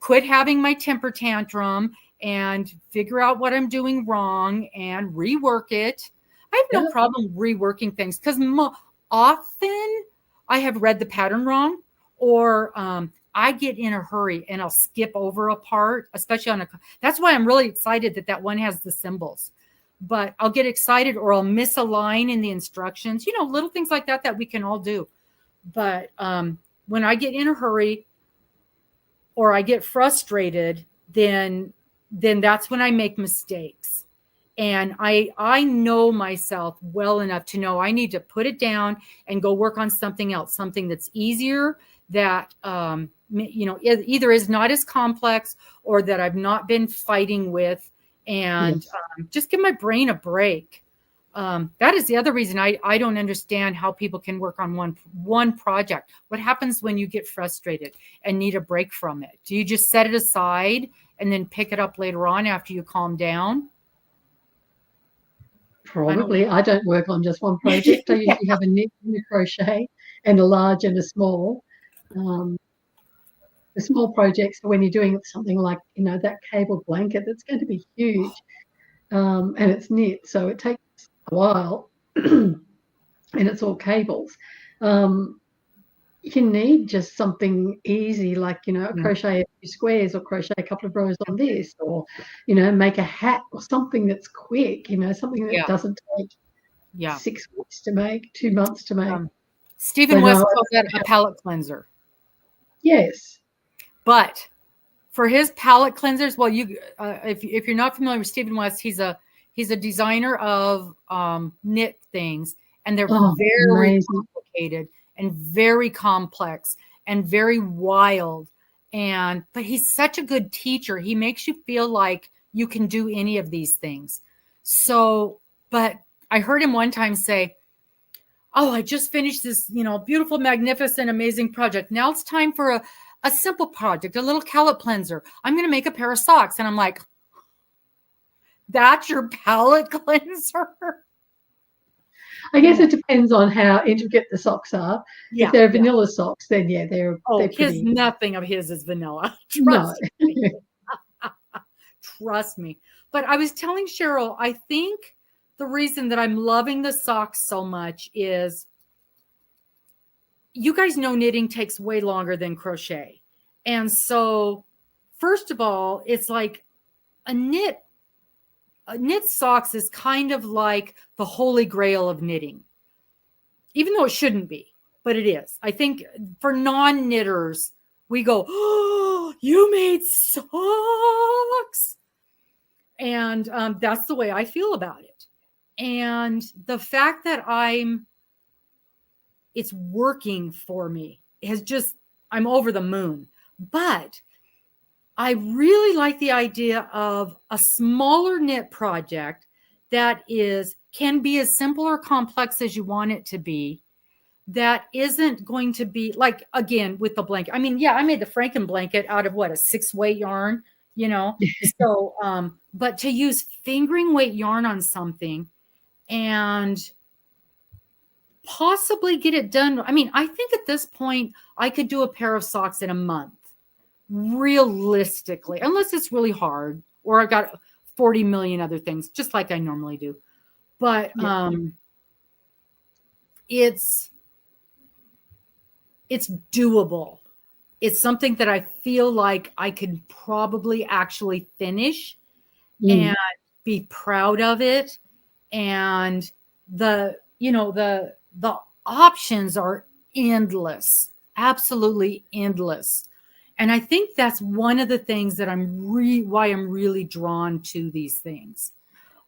quit having my temper tantrum, and figure out what I'm doing wrong and rework it. I have no problem reworking things because often I have read the pattern wrong, or I get in a hurry and I'll skip over a part, especially on that's why I'm really excited that one has the symbols. But I'll get excited or I'll miss a line in the instructions, little things like that we can all do. But when I get in a hurry or I get frustrated, then that's when I make mistakes. And I know myself well enough to know I need to put it down and go work on something else, something that's easier, that either is not as complex or that I've not been fighting with, and just give my brain a break. That is the other reason I don't understand how people can work on one project. What happens when you get frustrated and need a break from it? Do you just set it aside and then pick it up later on after you calm down? Probably. I don't work on just one project. I usually have a knit and a crochet, and a large and a small. The small projects are when you're doing something like, that cable blanket that's going to be huge, and it's knit, so it takes a while, and it's all cables. You need just something easy, like, crochet a few squares, or crochet a couple of rows on this, or, make a hat, or something that's quick, something that doesn't take 6 weeks to make, 2 months to make. Stephen West called that a palette cleanser. Yes. But for his palette cleansers, well, if you're not familiar with Stephen West, he's a designer of knit things, and they're very complicated and very complex and very wild. But he's such a good teacher. He makes you feel like you can do any of these things. So, but I heard him one time say, "Oh, I just finished this, beautiful, magnificent, amazing project. Now it's time for a simple project, a little palette cleanser. I'm going to make a pair of socks." And I'm like, "That's your palette cleanser?" I guess it depends on how intricate the socks are. Yeah, if they're vanilla socks, then they're pretty. Nothing of his is vanilla. Trust me. Trust me. But I was telling Cheryl, I think the reason that I'm loving the socks so much is, you guys know knitting takes way longer than crochet. And so, first of all, it's like a knit socks is kind of like the holy grail of knitting, even though it shouldn't be, but it is. I think for non-knitters, we go, "Oh, you made socks." And that's the way I feel about it. And the fact that it's working for me I'm over the moon. But I really like the idea of a smaller knit project that can be as simple or complex as you want it to be, that isn't going to be like, again, with the blanket. I mean, I made the Franken blanket out of a 6-weight yarn, so, but to use fingering weight yarn on something and possibly get it done. I mean, I think at this point I could do a pair of socks in a month, realistically, unless it's really hard or I've got 40 million other things, just like I normally do. But it's doable. It's something that I feel like I could probably actually finish and be proud of it. And the options are endless, absolutely endless. And I think that's one of the things that why I'm really drawn to these things.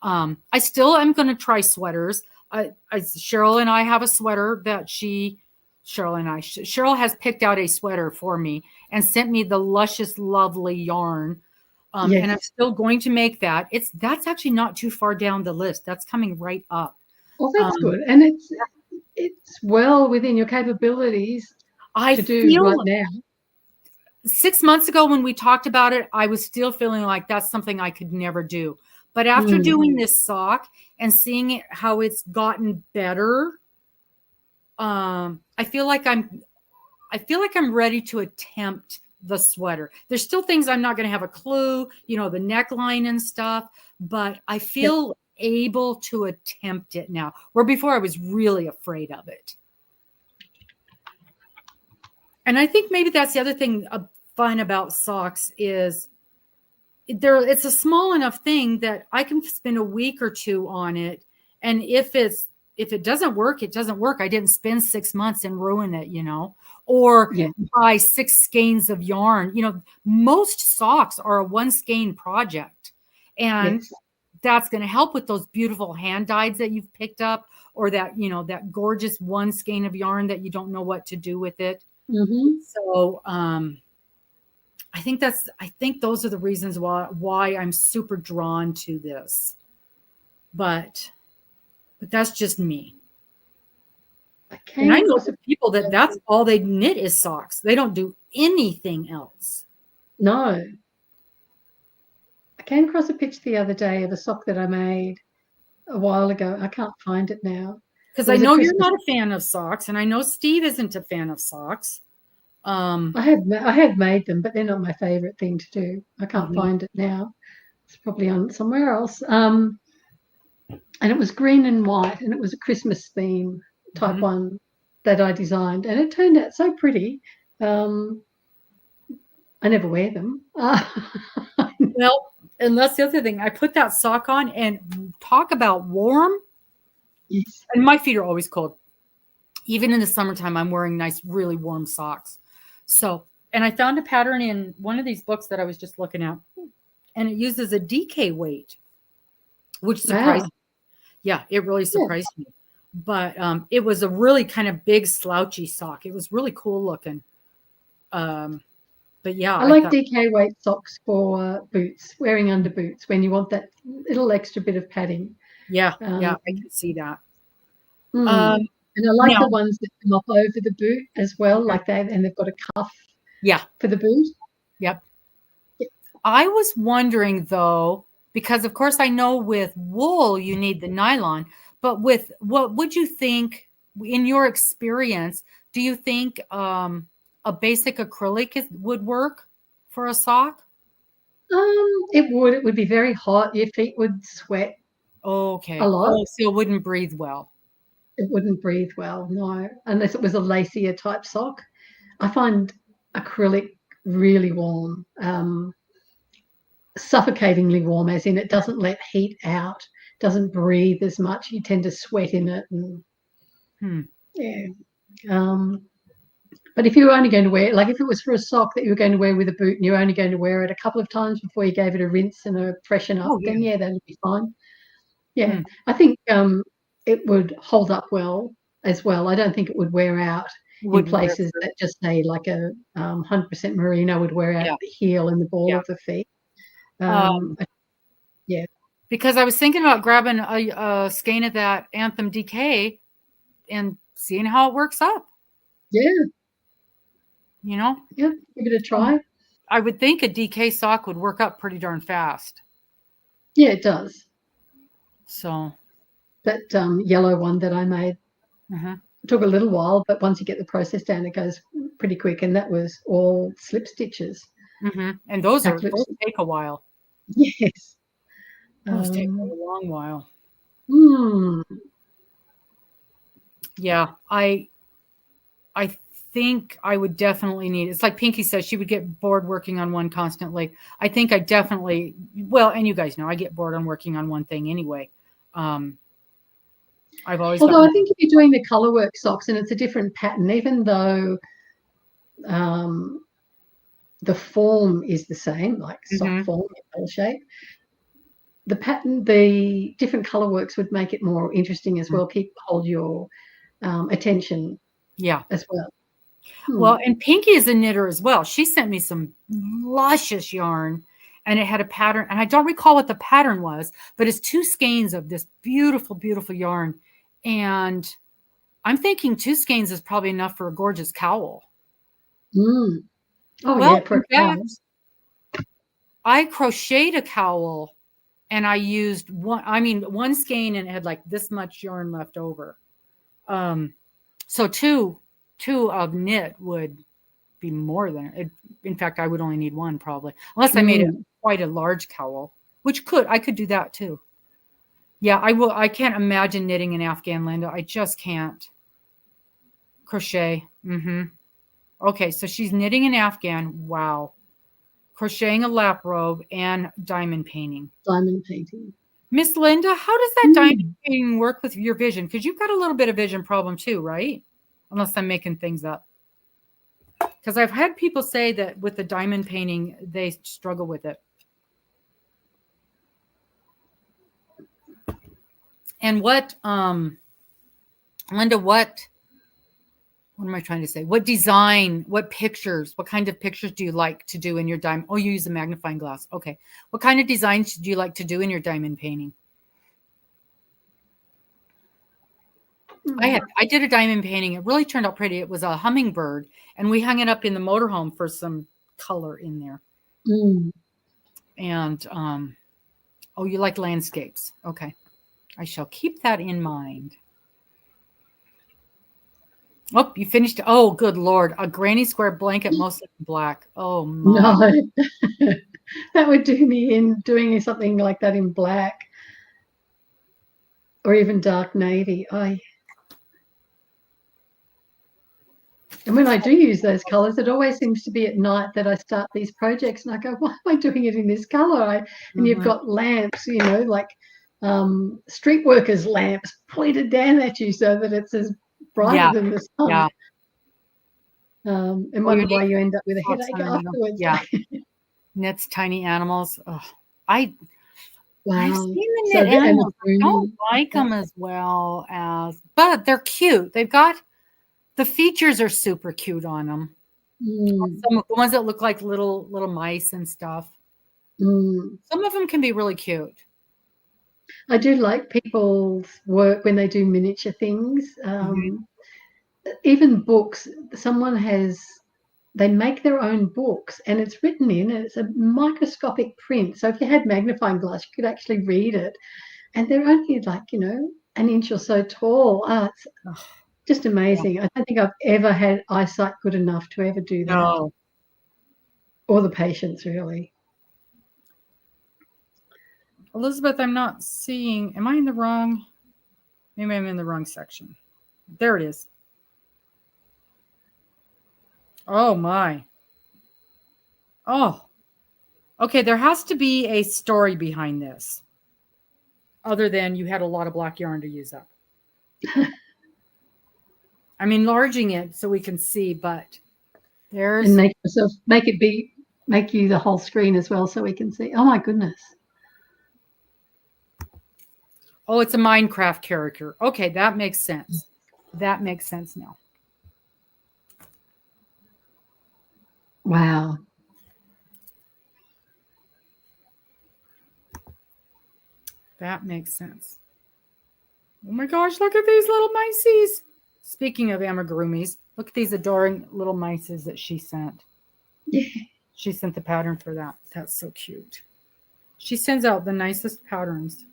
I still am going to try sweaters. Cheryl and I have a sweater that Cheryl has picked out a sweater for me and sent me the luscious, lovely yarn. And I'm still going to make that. That's actually not too far down the list. That's coming right up. Well, that's good. And it's well within your capabilities to do right now. 6 months ago when we talked about it, I was still feeling like that's something I could never do. But after doing this sock and seeing how it's gotten better, I feel like I'm ready to attempt the sweater. There's still things I'm not going to have a clue, the neckline and stuff, but I feel able to attempt it now, where before I was really afraid of it. And I think maybe that's the other thing fun about socks is it's a small enough thing that I can spend a week or two on it. And if it doesn't work, it doesn't work. I didn't spend 6 months and ruin it, or buy 6 skeins of yarn. Most socks are a 1 skein project. And that's going to help with those beautiful hand dyes that you've picked up, or that, that gorgeous one skein of yarn that you don't know what to do with it. Mm-hmm. So, I think those are the reasons why I'm super drawn to this, but that's just me. And I know people that's all they knit is socks. They don't do anything else. No. I came across a picture the other day of a sock that I made a while ago. I can't find it now. Because I know you're not a fan of socks, and I know Steve isn't a fan of socks. I have made them, but they're not my favorite thing to do. I can't find it now. It's probably on somewhere else. And it was green and white, and it was a Christmas theme type one that I designed, and it turned out so pretty. I never wear them. Well, and that's the other thing. I put that sock on, and talk about warm. Yes. And my feet are always cold. Even in the summertime, I'm wearing nice, really warm socks. So, and I found a pattern in one of these books that I was just looking at, and it uses a DK weight, which surprised me. Yeah, it really surprised me. But it was a really kind of big slouchy sock. It was really cool looking. But yeah, I like DK weight socks for boots, wearing under boots when you want that little extra bit of padding. Yeah, I can see that. And I like the ones that come up over the boot as well, like that, and they've got a cuff. Yeah, for the boot. Yep. I was wondering though, because of course I know with wool you need the nylon, but with what would you think in your experience? Do you think a basic acrylic would work for a sock? It would be very hot. Your feet would sweat. Okay. A lot. Oh, so it wouldn't breathe well. It wouldn't breathe well, no, unless it was a lacier type sock. I find acrylic really warm, suffocatingly warm, as in it doesn't let heat out, doesn't breathe as much. You tend to sweat in it, and but if you were only going to wear it, like if it was for a sock that you were going to wear with a boot and you're only going to wear it a couple of times before you gave it a rinse and a freshen up, then that would be fine. Yeah, I think it would hold up well as well. I don't think it would wear out in places that just say like a 100% merino would wear out the heel and the ball of the feet. Because I was thinking about grabbing a skein of that Anthem DK and seeing how it works up. Yeah. Yeah, give it a try. I would think a DK sock would work up pretty darn fast. Yeah, it does. So that yellow one that I made took a little while, but once you get the process down, it goes pretty quick. And that was all slip stitches. And those take a while. Yes. Those take a long while. Yeah, I think I would definitely need, it's like Pinky says, she would get bored working on one constantly. I think I definitely, well, and you guys know I get bored on working on one thing anyway. I've always, although I think if you're doing the color work socks and it's a different pattern, even though the form is the same, like sock form, color shape, the pattern, the different color works would make it more interesting as well. Hold your attention as well. Well, and Pinky is a knitter as well. She sent me some luscious yarn, and it had a pattern, and I don't recall what the pattern was, but it's 2 skeins of this beautiful, beautiful yarn. And I'm thinking 2 skeins is probably enough for a gorgeous cowl. Oh, well, in fact, I crocheted a cowl, and I used one skein, and it had like this much yarn left over. So two of knit would be more than it. In fact, I would only need 1 probably, unless I made it quite a large cowl, which I could do that too. Yeah, I will. I can't imagine knitting an Afghan, Linda. I just can't. Crochet. Okay, so she's knitting an Afghan. Wow. Crocheting a lap robe and diamond painting. Diamond painting. Miss Linda, how does that diamond painting work with your vision? Because you've got a little bit of vision problem too, right? Unless I'm making things up. Because I've had people say that with the diamond painting, they struggle with it. And what, Linda, what am I trying to say? What design, what pictures, what kind of pictures do you like to do in your diamond? Oh, you use a magnifying glass. Okay. What kind of designs do you like to do in your diamond painting? I did a diamond painting. It really turned out pretty. It was a hummingbird, and we hung it up in the motorhome for some color in there. And oh, you like landscapes? Okay, I shall keep that in mind. Oh, you finished. Oh, good Lord, a granny square blanket, mostly black. Oh my. No, that would do me in doing something like that in black or even dark navy. And when I do use those colors, it always seems to be at night that I start these projects and I go, why am I doing it in this color? And you've got lamps, you know, like street workers' lamps pointed down at you so that it's as brighter than the sun. Yeah. And wonder why you end up with a headache afterwards. Yeah. Knits tiny animals. Oh, I've seen the knit animals. I don't like them as well as, but they're cute. They've got, the features are super cute on them. Some of the ones that look like little mice and stuff. Some of them can be really cute. I do like people's work when they do miniature things. Even books. They make their own books and it's written in, and it's a microscopic print. So if you had magnifying glass, you could actually read it. And they're only like, you know, an inch or so tall. It's just amazing. Yeah. I don't think I've ever had eyesight good enough to ever do that. No. Or the patience, really. Elizabeth, I'm not seeing, am I in the wrong? Maybe I'm in the wrong section. There it is. Oh my. Oh. Okay, there has to be a story behind this. Other than you had a lot of black yarn to use up. I'm enlarging it so we can see, but there's, and make you the whole screen as well so we can see. Oh my goodness. Oh, it's a Minecraft character. Okay, that makes sense. That makes sense now. Wow. That makes sense. Oh my gosh, look at these little mices. Speaking of amigurumis, look at these adoring little mices that she sent. Yeah. She sent the pattern for that. That's so cute. She sends out the nicest patterns.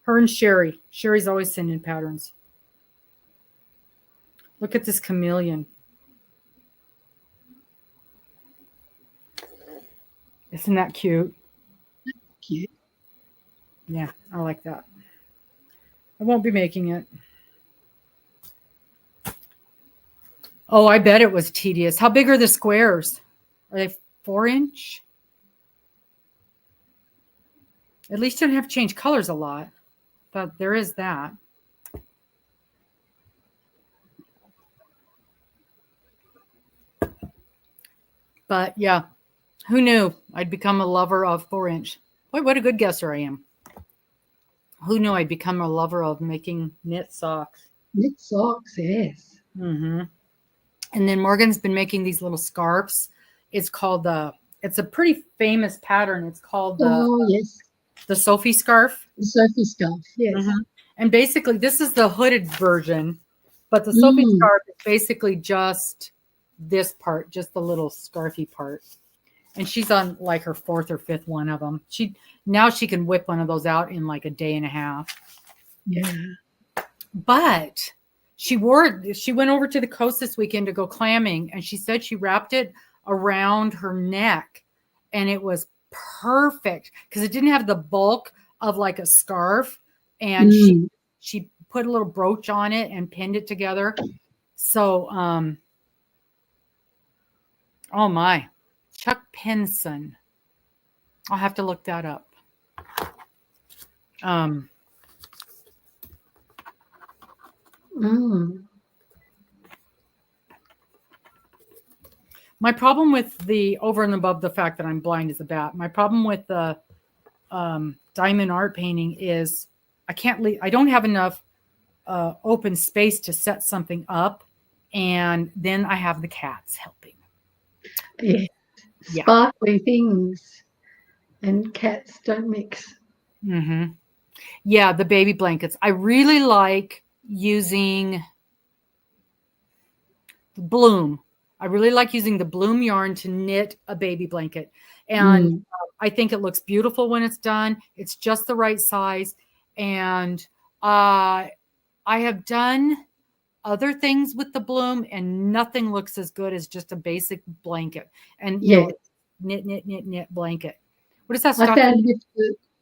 Her and Sherry. Sherry's always sending patterns. Look at this chameleon. Isn't that cute? Cute. Yeah, I like that. I won't be making it. Oh, I bet it was tedious. How big are the squares? Are they 4-inch? At least you don't have to change colors a lot. But there is that. But yeah, who knew I'd become a lover of 4-inch? Boy, what a good guesser I am. Who knew I'd become a lover of making knit socks? Knit socks, yes. Mm-hmm. And then Morgan's been making these little scarves. It's called it's a pretty famous pattern. It's called the Sophie scarf. The Sophie scarf, yes. Mm-hmm. And basically, this is the hooded version, but the Sophie scarf is basically just this part, just the little scarfy part. And she's on like her 4th or 5th one of them. Now she can whip one of those out in like a day and a half. Yeah. But she went over to the coast this weekend to go clamming, and she said she wrapped it around her neck, and it was perfect because it didn't have the bulk of like a scarf, and she put a little brooch on it and pinned it together. So oh my, Chuck Pinson, I'll have to look that up. My problem with the, over and above the fact that I'm blind as a bat, my problem with the diamond art painting is I can't leave. I don't have enough open space to set something up. And then I have the cats helping. Yeah. Yeah. Sparkly things and cats don't mix. Mm-hmm. Yeah, the baby blankets. I really like using the bloom. I really like using the bloom yarn to knit a baby blanket. And I think it looks beautiful when it's done. It's just the right size. And I have done other things with the bloom, and nothing looks as good as just a basic blanket. And, you know, knit blanket. What is that I stocking? found with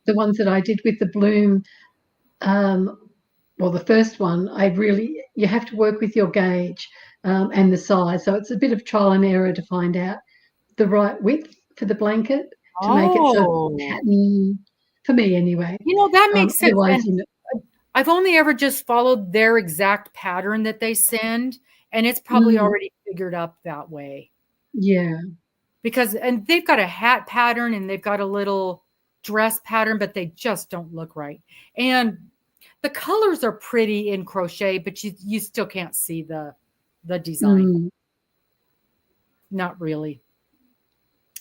the ones that I did with the bloom, well, the first one, you have to work with your gauge and the size. So it's a bit of trial and error to find out the right width for the blanket to make it so pattern, for me anyway. You know, that makes sense. Otherwise, And I've only ever just followed their exact pattern that they send, and it's probably already figured up that way. Yeah. And they've got a hat pattern and they've got a little dress pattern, but they just don't look right. And the colors are pretty in crochet, but you still can't see the design. Not really.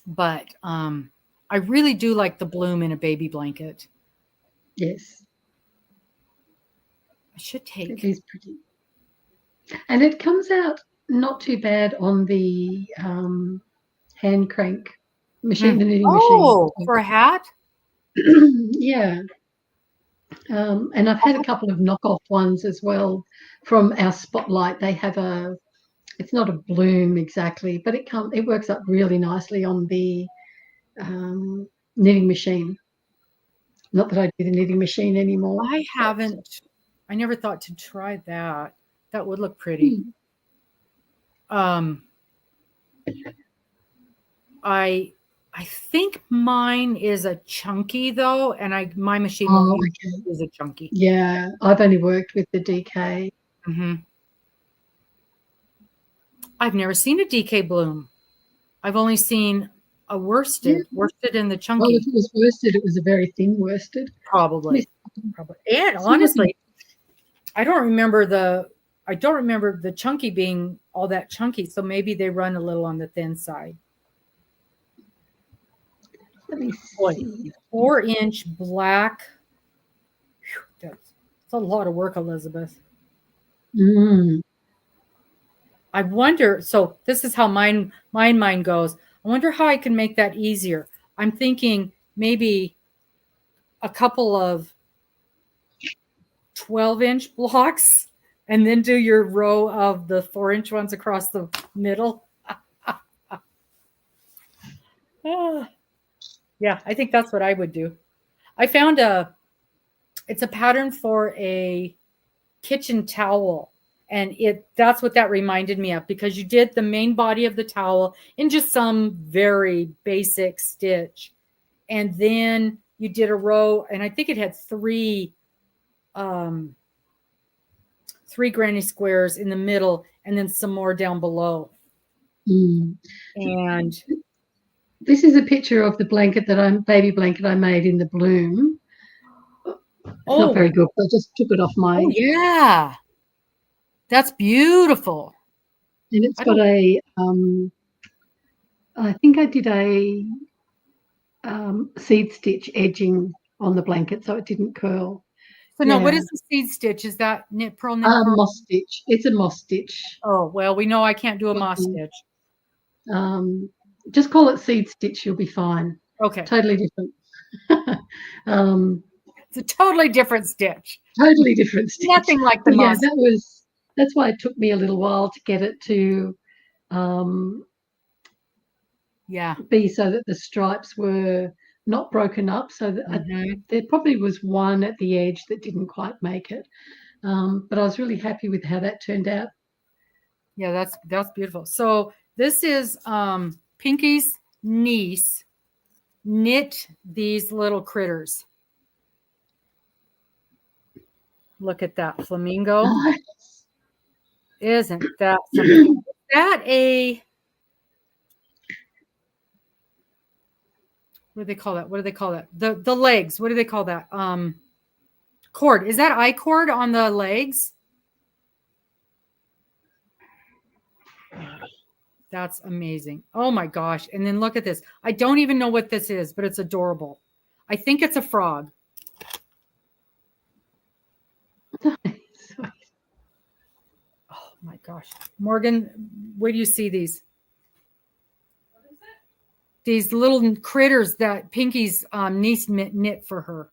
But I really do like the bloom in a baby blanket. Yes. I should take. It is pretty. And it comes out not too bad on the hand crank machine, the knitting machine. Oh, for a hat? Yeah. And I've had a couple of knockoff ones as well from our Spotlight. They have it's not a bloom exactly, but it works up really nicely on the knitting machine. Not that I do the knitting machine anymore. I haven't. I never thought to try that. That would look pretty. I think mine is a chunky though, and my machine is a chunky. Yeah, I've only worked with the DK. I've never seen a DK bloom. I've only seen a worsted in the chunky. Well, if it was worsted, it was a very thin worsted. Probably. And honestly, I don't remember the chunky being all that chunky. So maybe they run a little on the thin side. Let me see. 4-inch black. Whew, that's a lot of work, Elizabeth. I wonder, so this is how my mind goes. I wonder how I can make that easier. I'm thinking maybe a couple of 12-inch blocks and then do your row of the 4-inch ones across the middle. Yeah, I think that's what I would do. I found it's a pattern for a kitchen towel. And that's what that reminded me of, because you did the main body of the towel in just some very basic stitch. And then you did a row, and I think it had three granny squares in the middle and then some more down below. And this is a picture of the baby blanket I made in the bloom. It's not very good. I just took it off my. Oh, yeah. That's beautiful. And it's got I think I did a seed stitch edging on the blanket so it didn't curl. So now, what is the seed stitch? Is that knit purl, knit purl? Moss stitch. It's a moss stitch. Oh, well, we know I can't do a moss stitch. Just call it seed stitch. You'll be fine. Okay. Totally different. It's a totally different stitch. Totally different stitch. Nothing like the moss. Yeah, that's why it took me a little while to get it to be so that the stripes were not broken up. So that there probably was one at the edge that didn't quite make it. But I was really happy with how that turned out. Yeah, that's beautiful. So this is Pinky's niece knit these little critters. Look at that flamingo. Nice. Isn't that something? Is that what do they call that? The legs. What do they call that? cord. Is that I-cord on the legs? That's amazing. Oh my gosh. And then look at this. I don't even know what this is, but it's adorable. I think it's a frog. Oh my gosh. Morgan, where do you see these? What is it? These little critters that Pinky's niece knit for her.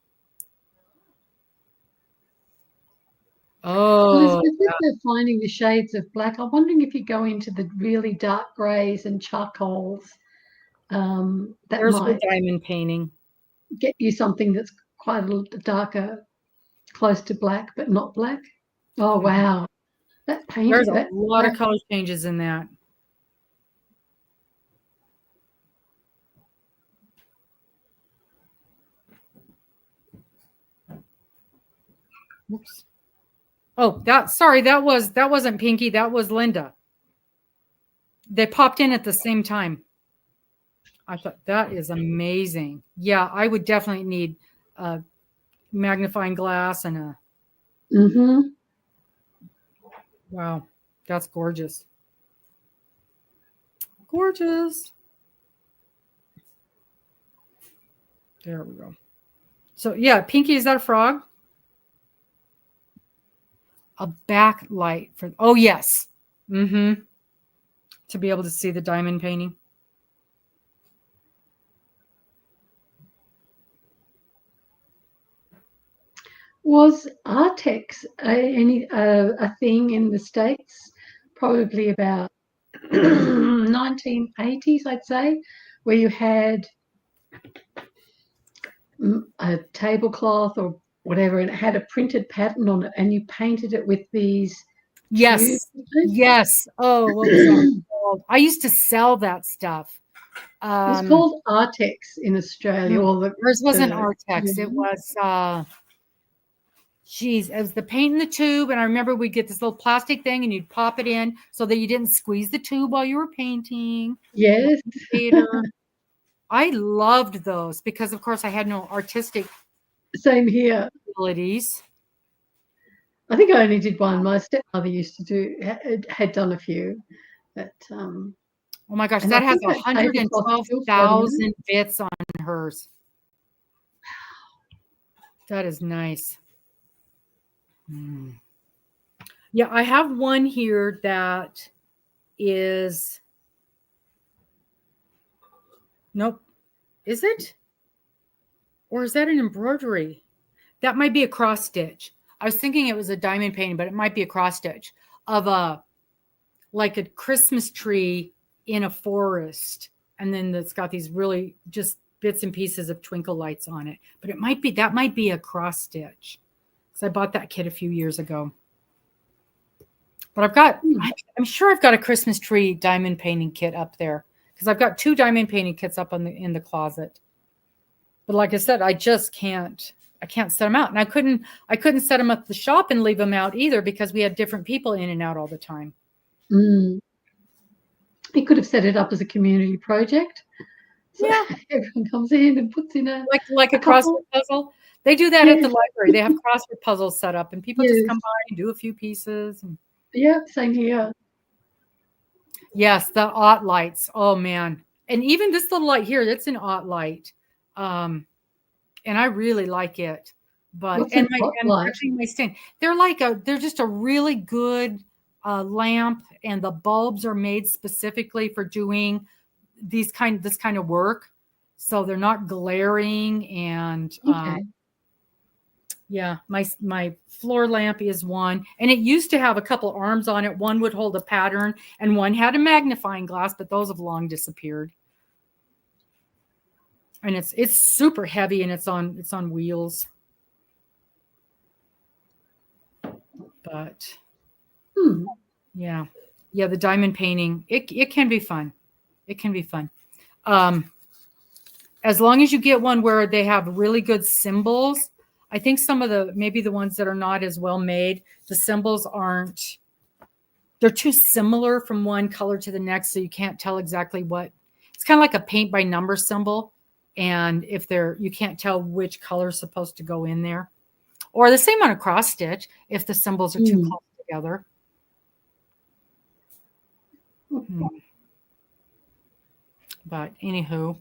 Oh, they're finding the shades of black. I'm wondering if you go into the really dark grays and charcoals, that there's might diamond painting. Get you something that's quite a little darker, close to black, but not black. Oh, wow. That painting. There's a lot of color changes in that. Whoops. Oh, that wasn't Pinky. That was Linda. They popped in at the same time. I thought that is amazing. Yeah, I would definitely need a magnifying glass and a. Mm-hmm. Wow, that's gorgeous. Gorgeous. There we go. So yeah, Pinky, is that a frog? A backlight for, oh yes. Mm-hmm. To be able to see the diamond painting. Was Artex a thing in the States? Probably about 1980s, I'd say, where you had a tablecloth or whatever, and it had a printed pattern on it, and you painted it with these. Yes. Yes. Oh, what was that called? I used to sell that stuff. It was called Artex in Australia. Yours wasn't Artex. It was geez, it was the paint in the tube. And I remember we'd get this little plastic thing and you'd pop it in so that you didn't squeeze the tube while you were painting. Yes. I loved those because, of course, I had no artistic same here abilities. I think I only did one. My stepmother used to had done a few. But, oh my gosh, that has 112,000 bits on hers. That is nice. Yeah, I have one here that is, nope. Is it? Or is that an embroidery? That might be a cross stitch. I was thinking it was a diamond painting, but it might be a cross stitch of like a Christmas tree in a forest. And then it's got these really just bits and pieces of twinkle lights on it. But that might be a cross stitch. So I bought that kit a few years ago. But I'm sure I've got a Christmas tree diamond painting kit up there because I've got 2 diamond painting kits up in the closet. But like I said, I just can't set them out. And I couldn't set them up at the shop and leave them out either because we had different people in and out all the time. You could have set it up as a community project. So yeah. Everyone comes in and puts in a crossword puzzle. They do that at the library. They have crossword puzzles set up and people just come by and do a few pieces. Yeah, same here. Yes, the aught lights. Oh man. And even this little light here, that's an aught light. And I really like it. But actually my stand, they're just a really good lamp, and the bulbs are made specifically for doing this kind of work. So they're not glaring and yeah, my floor lamp is one, and it used to have a couple arms on it. One would hold a pattern and one had a magnifying glass, but those have long disappeared. And it's super heavy and it's on wheels. But yeah, the diamond painting, it can be fun. It can be fun. As long as you get one where they have really good symbols. I think some of maybe the ones that are not as well made, the symbols they're too similar from one color to the next. So you can't tell exactly it's kind of like a paint by number symbol. And you can't tell which color is supposed to go in there. or the same on a cross stitch if the symbols are too close together. But anywho,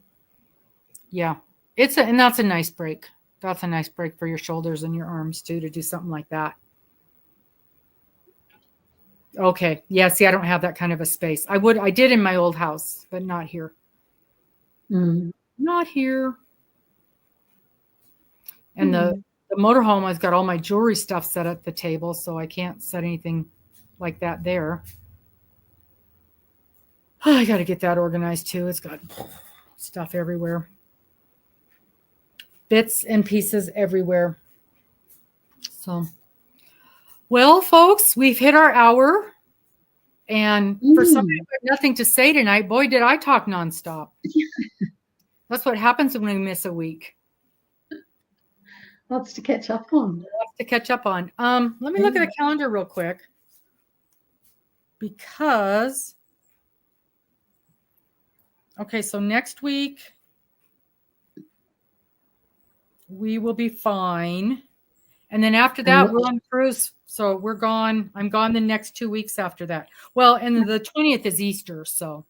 yeah, and that's a nice break. That's a nice break for your shoulders and your arms too, to do something like that. Okay. Yeah. See, I don't have that kind of a space. I did in my old house, but not here. Not here. And the motorhome, I've got all my jewelry stuff set at the table, so I can't set anything like that there. Oh, I got to get that organized too. It's got stuff everywhere. Bits and pieces everywhere. So, well, folks, we've hit our hour. And for somebody who had nothing to say tonight, boy, did I talk nonstop. That's what happens when we miss a week. Lots to catch up on. Let me look at the calendar real quick. Because, okay, so next week we will be fine. And then after that, we're on cruise. So we're gone. I'm gone the next 2 weeks after that. Well, and the 20th is Easter. So,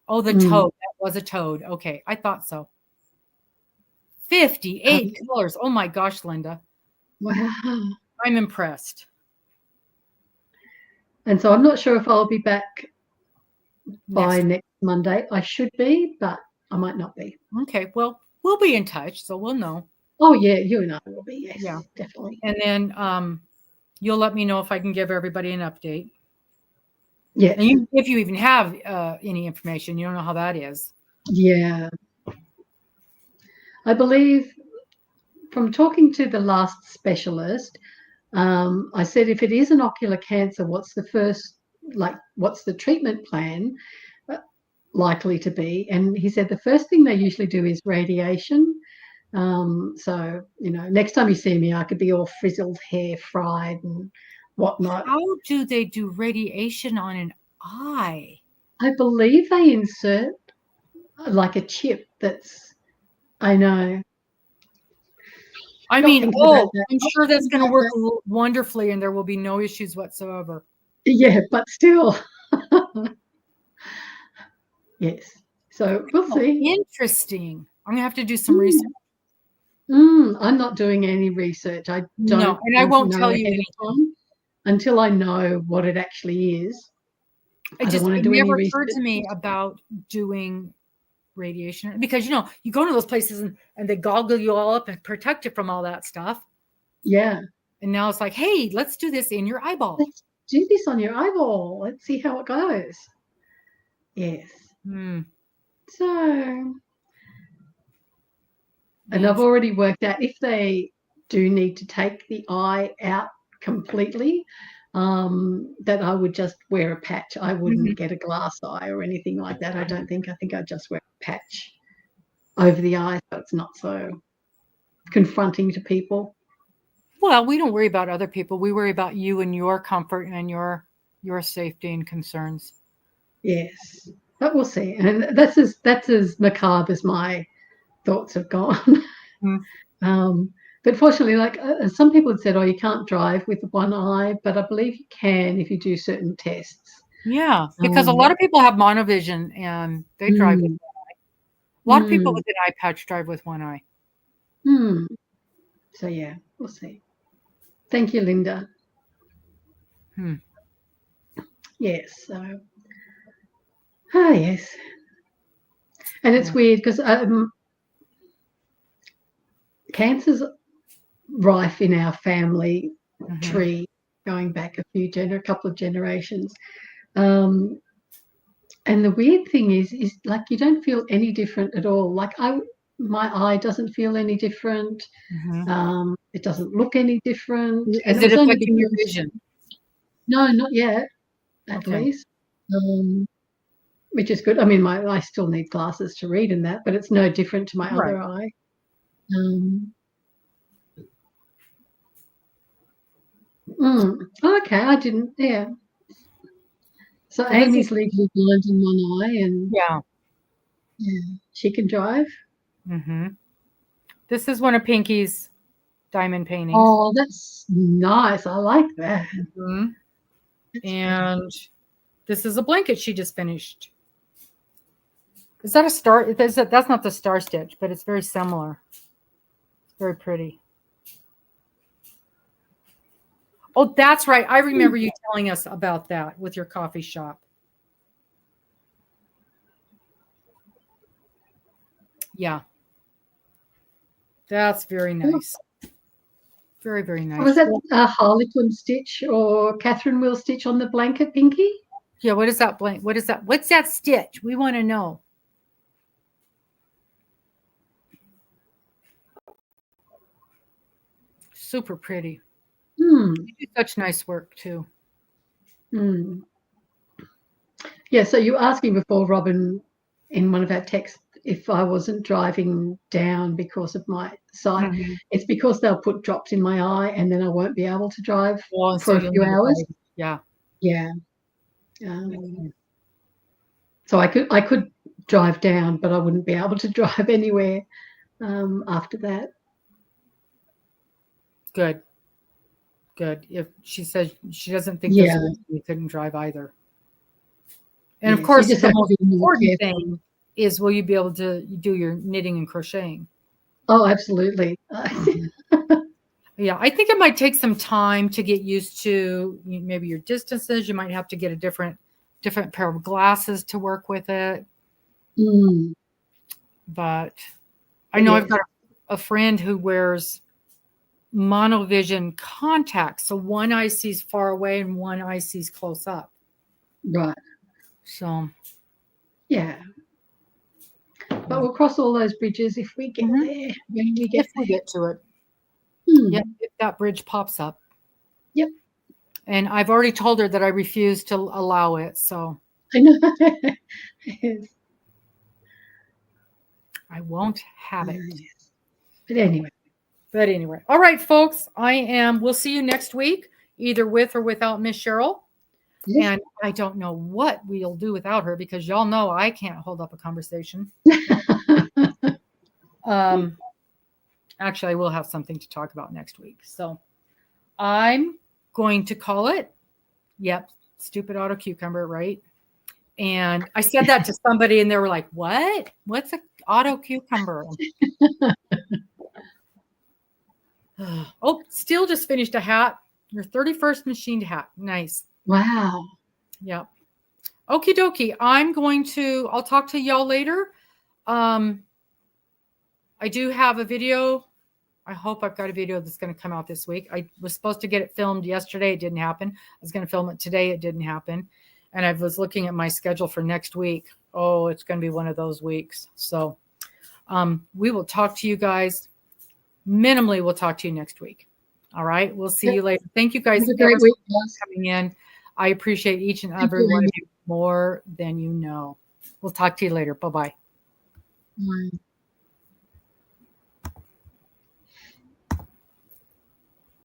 the toad. That was a toad. Okay, I thought so. 58 colors. Oh my gosh, Linda. Wow. I'm impressed. And so I'm not sure if I'll be back by next Monday. I should be, but I might not be. Okay, well, we'll be in touch, so we'll know. Oh, yeah, you and I will be, yes, yeah, definitely. And then you'll let me know if I can give everybody an update. Yeah. And if you even have any information, you don't know how that is. Yeah. I believe from talking to the last specialist, I said, if it is an ocular cancer, what's the treatment plan likely to be? And he said the first thing they usually do is radiation. So, next time you see me, I could be all frizzled hair, fried and whatnot. How do they do radiation on an eye? I believe they insert like a chip I know. I mean, I'm sure that's going to work wonderfully and there will be no issues whatsoever. Yeah, but still. Yes. So we'll see. Interesting. I'm going to have to do some research. I'm not doing any research. I don't. No, and I won't tell you anything until I know what it actually is. It never occurred to me about doing radiation because you go to those places and they goggle you all up and protect you from all that stuff. Yeah. And now it's like, hey, let's do this in your eyeball. Let's do this on your eyeball. Let's see how it goes. Yes. So. And I've already worked out if they do need to take the eye out completely, that I would just wear a patch. I wouldn't get a glass eye or anything like that. I don't think. I think I'd just wear a patch over the eye so it's not so confronting to people. Well, we don't worry about other people. We worry about you and your comfort and your safety and concerns. Yes, but we'll see. And that's as macabre as my thoughts have gone. But fortunately, some people had said, you can't drive with one eye, but I believe you can if you do certain tests. Yeah, because a lot of people have monovision and they drive with one eye. A lot of people with an eye patch drive with one eye. So yeah, we'll see. Thank you, Linda. Yes. So. Yes. And it's weird because cancer's rife in our family tree going back a couple of generations. And the weird thing is like you don't feel any different at all. Like my eye doesn't feel any different. It doesn't look any different. Is it affecting your vision? No, not yet, at least. Which is good. I mean, I still need glasses to read in that, but it's no different to my other eye. Okay, I didn't. Yeah. So Amy's legally blind in one eye, and yeah, she can drive. This is one of Pinky's diamond paintings. Oh, that's nice. I like that. Mhm. And this is a blanket she just finished. Is that a star? That's not the star stitch, but it's very similar. It's very pretty. Oh, that's right. I remember you telling us about that with your coffee shop. Yeah. That's very nice. Very, very nice. Was that Harlequin stitch or Catherine wheel stitch on the blanket, Pinky? Yeah, what is that blank? What is that? What's that stitch? We want to know. Super pretty. You do such nice work too. Yeah, so you asked me before, Robin, in one of our texts, if I wasn't driving down because of my sight. It's because they'll put drops in my eye and then I won't be able to drive for a few hours. Yeah. Yeah. So I could drive down, but I wouldn't be able to drive anywhere after that. Good. If she says she doesn't think there's a reason you couldn't drive either. And of course, the most important thing is, will you be able to do your knitting and crocheting? Oh, absolutely. Yeah, I think it might take some time to get used to maybe your distances. You might have to get a different pair of glasses to work with it. But I know I've got a friend who wears monovision contacts. So one eye sees far away and one eye sees close up. Right. So. Yeah. But we'll cross all those bridges if we get there. When we get to it. Yeah, if that bridge pops up. Yep. And I've already told her that I refuse to allow it. So I know. Yes. I won't have it. But anyway. All right, folks. We'll see you next week, either with or without Miss Cheryl. Yes. And I don't know what we'll do without her because y'all know I can't hold up a conversation. Actually, I will have something to talk about next week. So I'm going to call it. Yep. Stupid auto cucumber, right? And I said that to somebody and they were like, what? What's an auto cucumber? Oh, Steele just finished a hat. Your 31st machined hat. Nice. Wow. Yep. Okie dokie. I'll talk to y'all later. I do have a video. I hope I've got a video that's going to come out this week. I was supposed to get it filmed yesterday. It didn't happen. I was going to film it today. It didn't happen. And I was looking at my schedule for next week. Oh, it's going to be one of those weeks. So we will talk to you guys. Minimally, we'll talk to you next week. All right. We'll see you later. Thank you guys for coming in. I appreciate each and every one of you more than you know. We'll talk to you later. Bye-bye. Bye.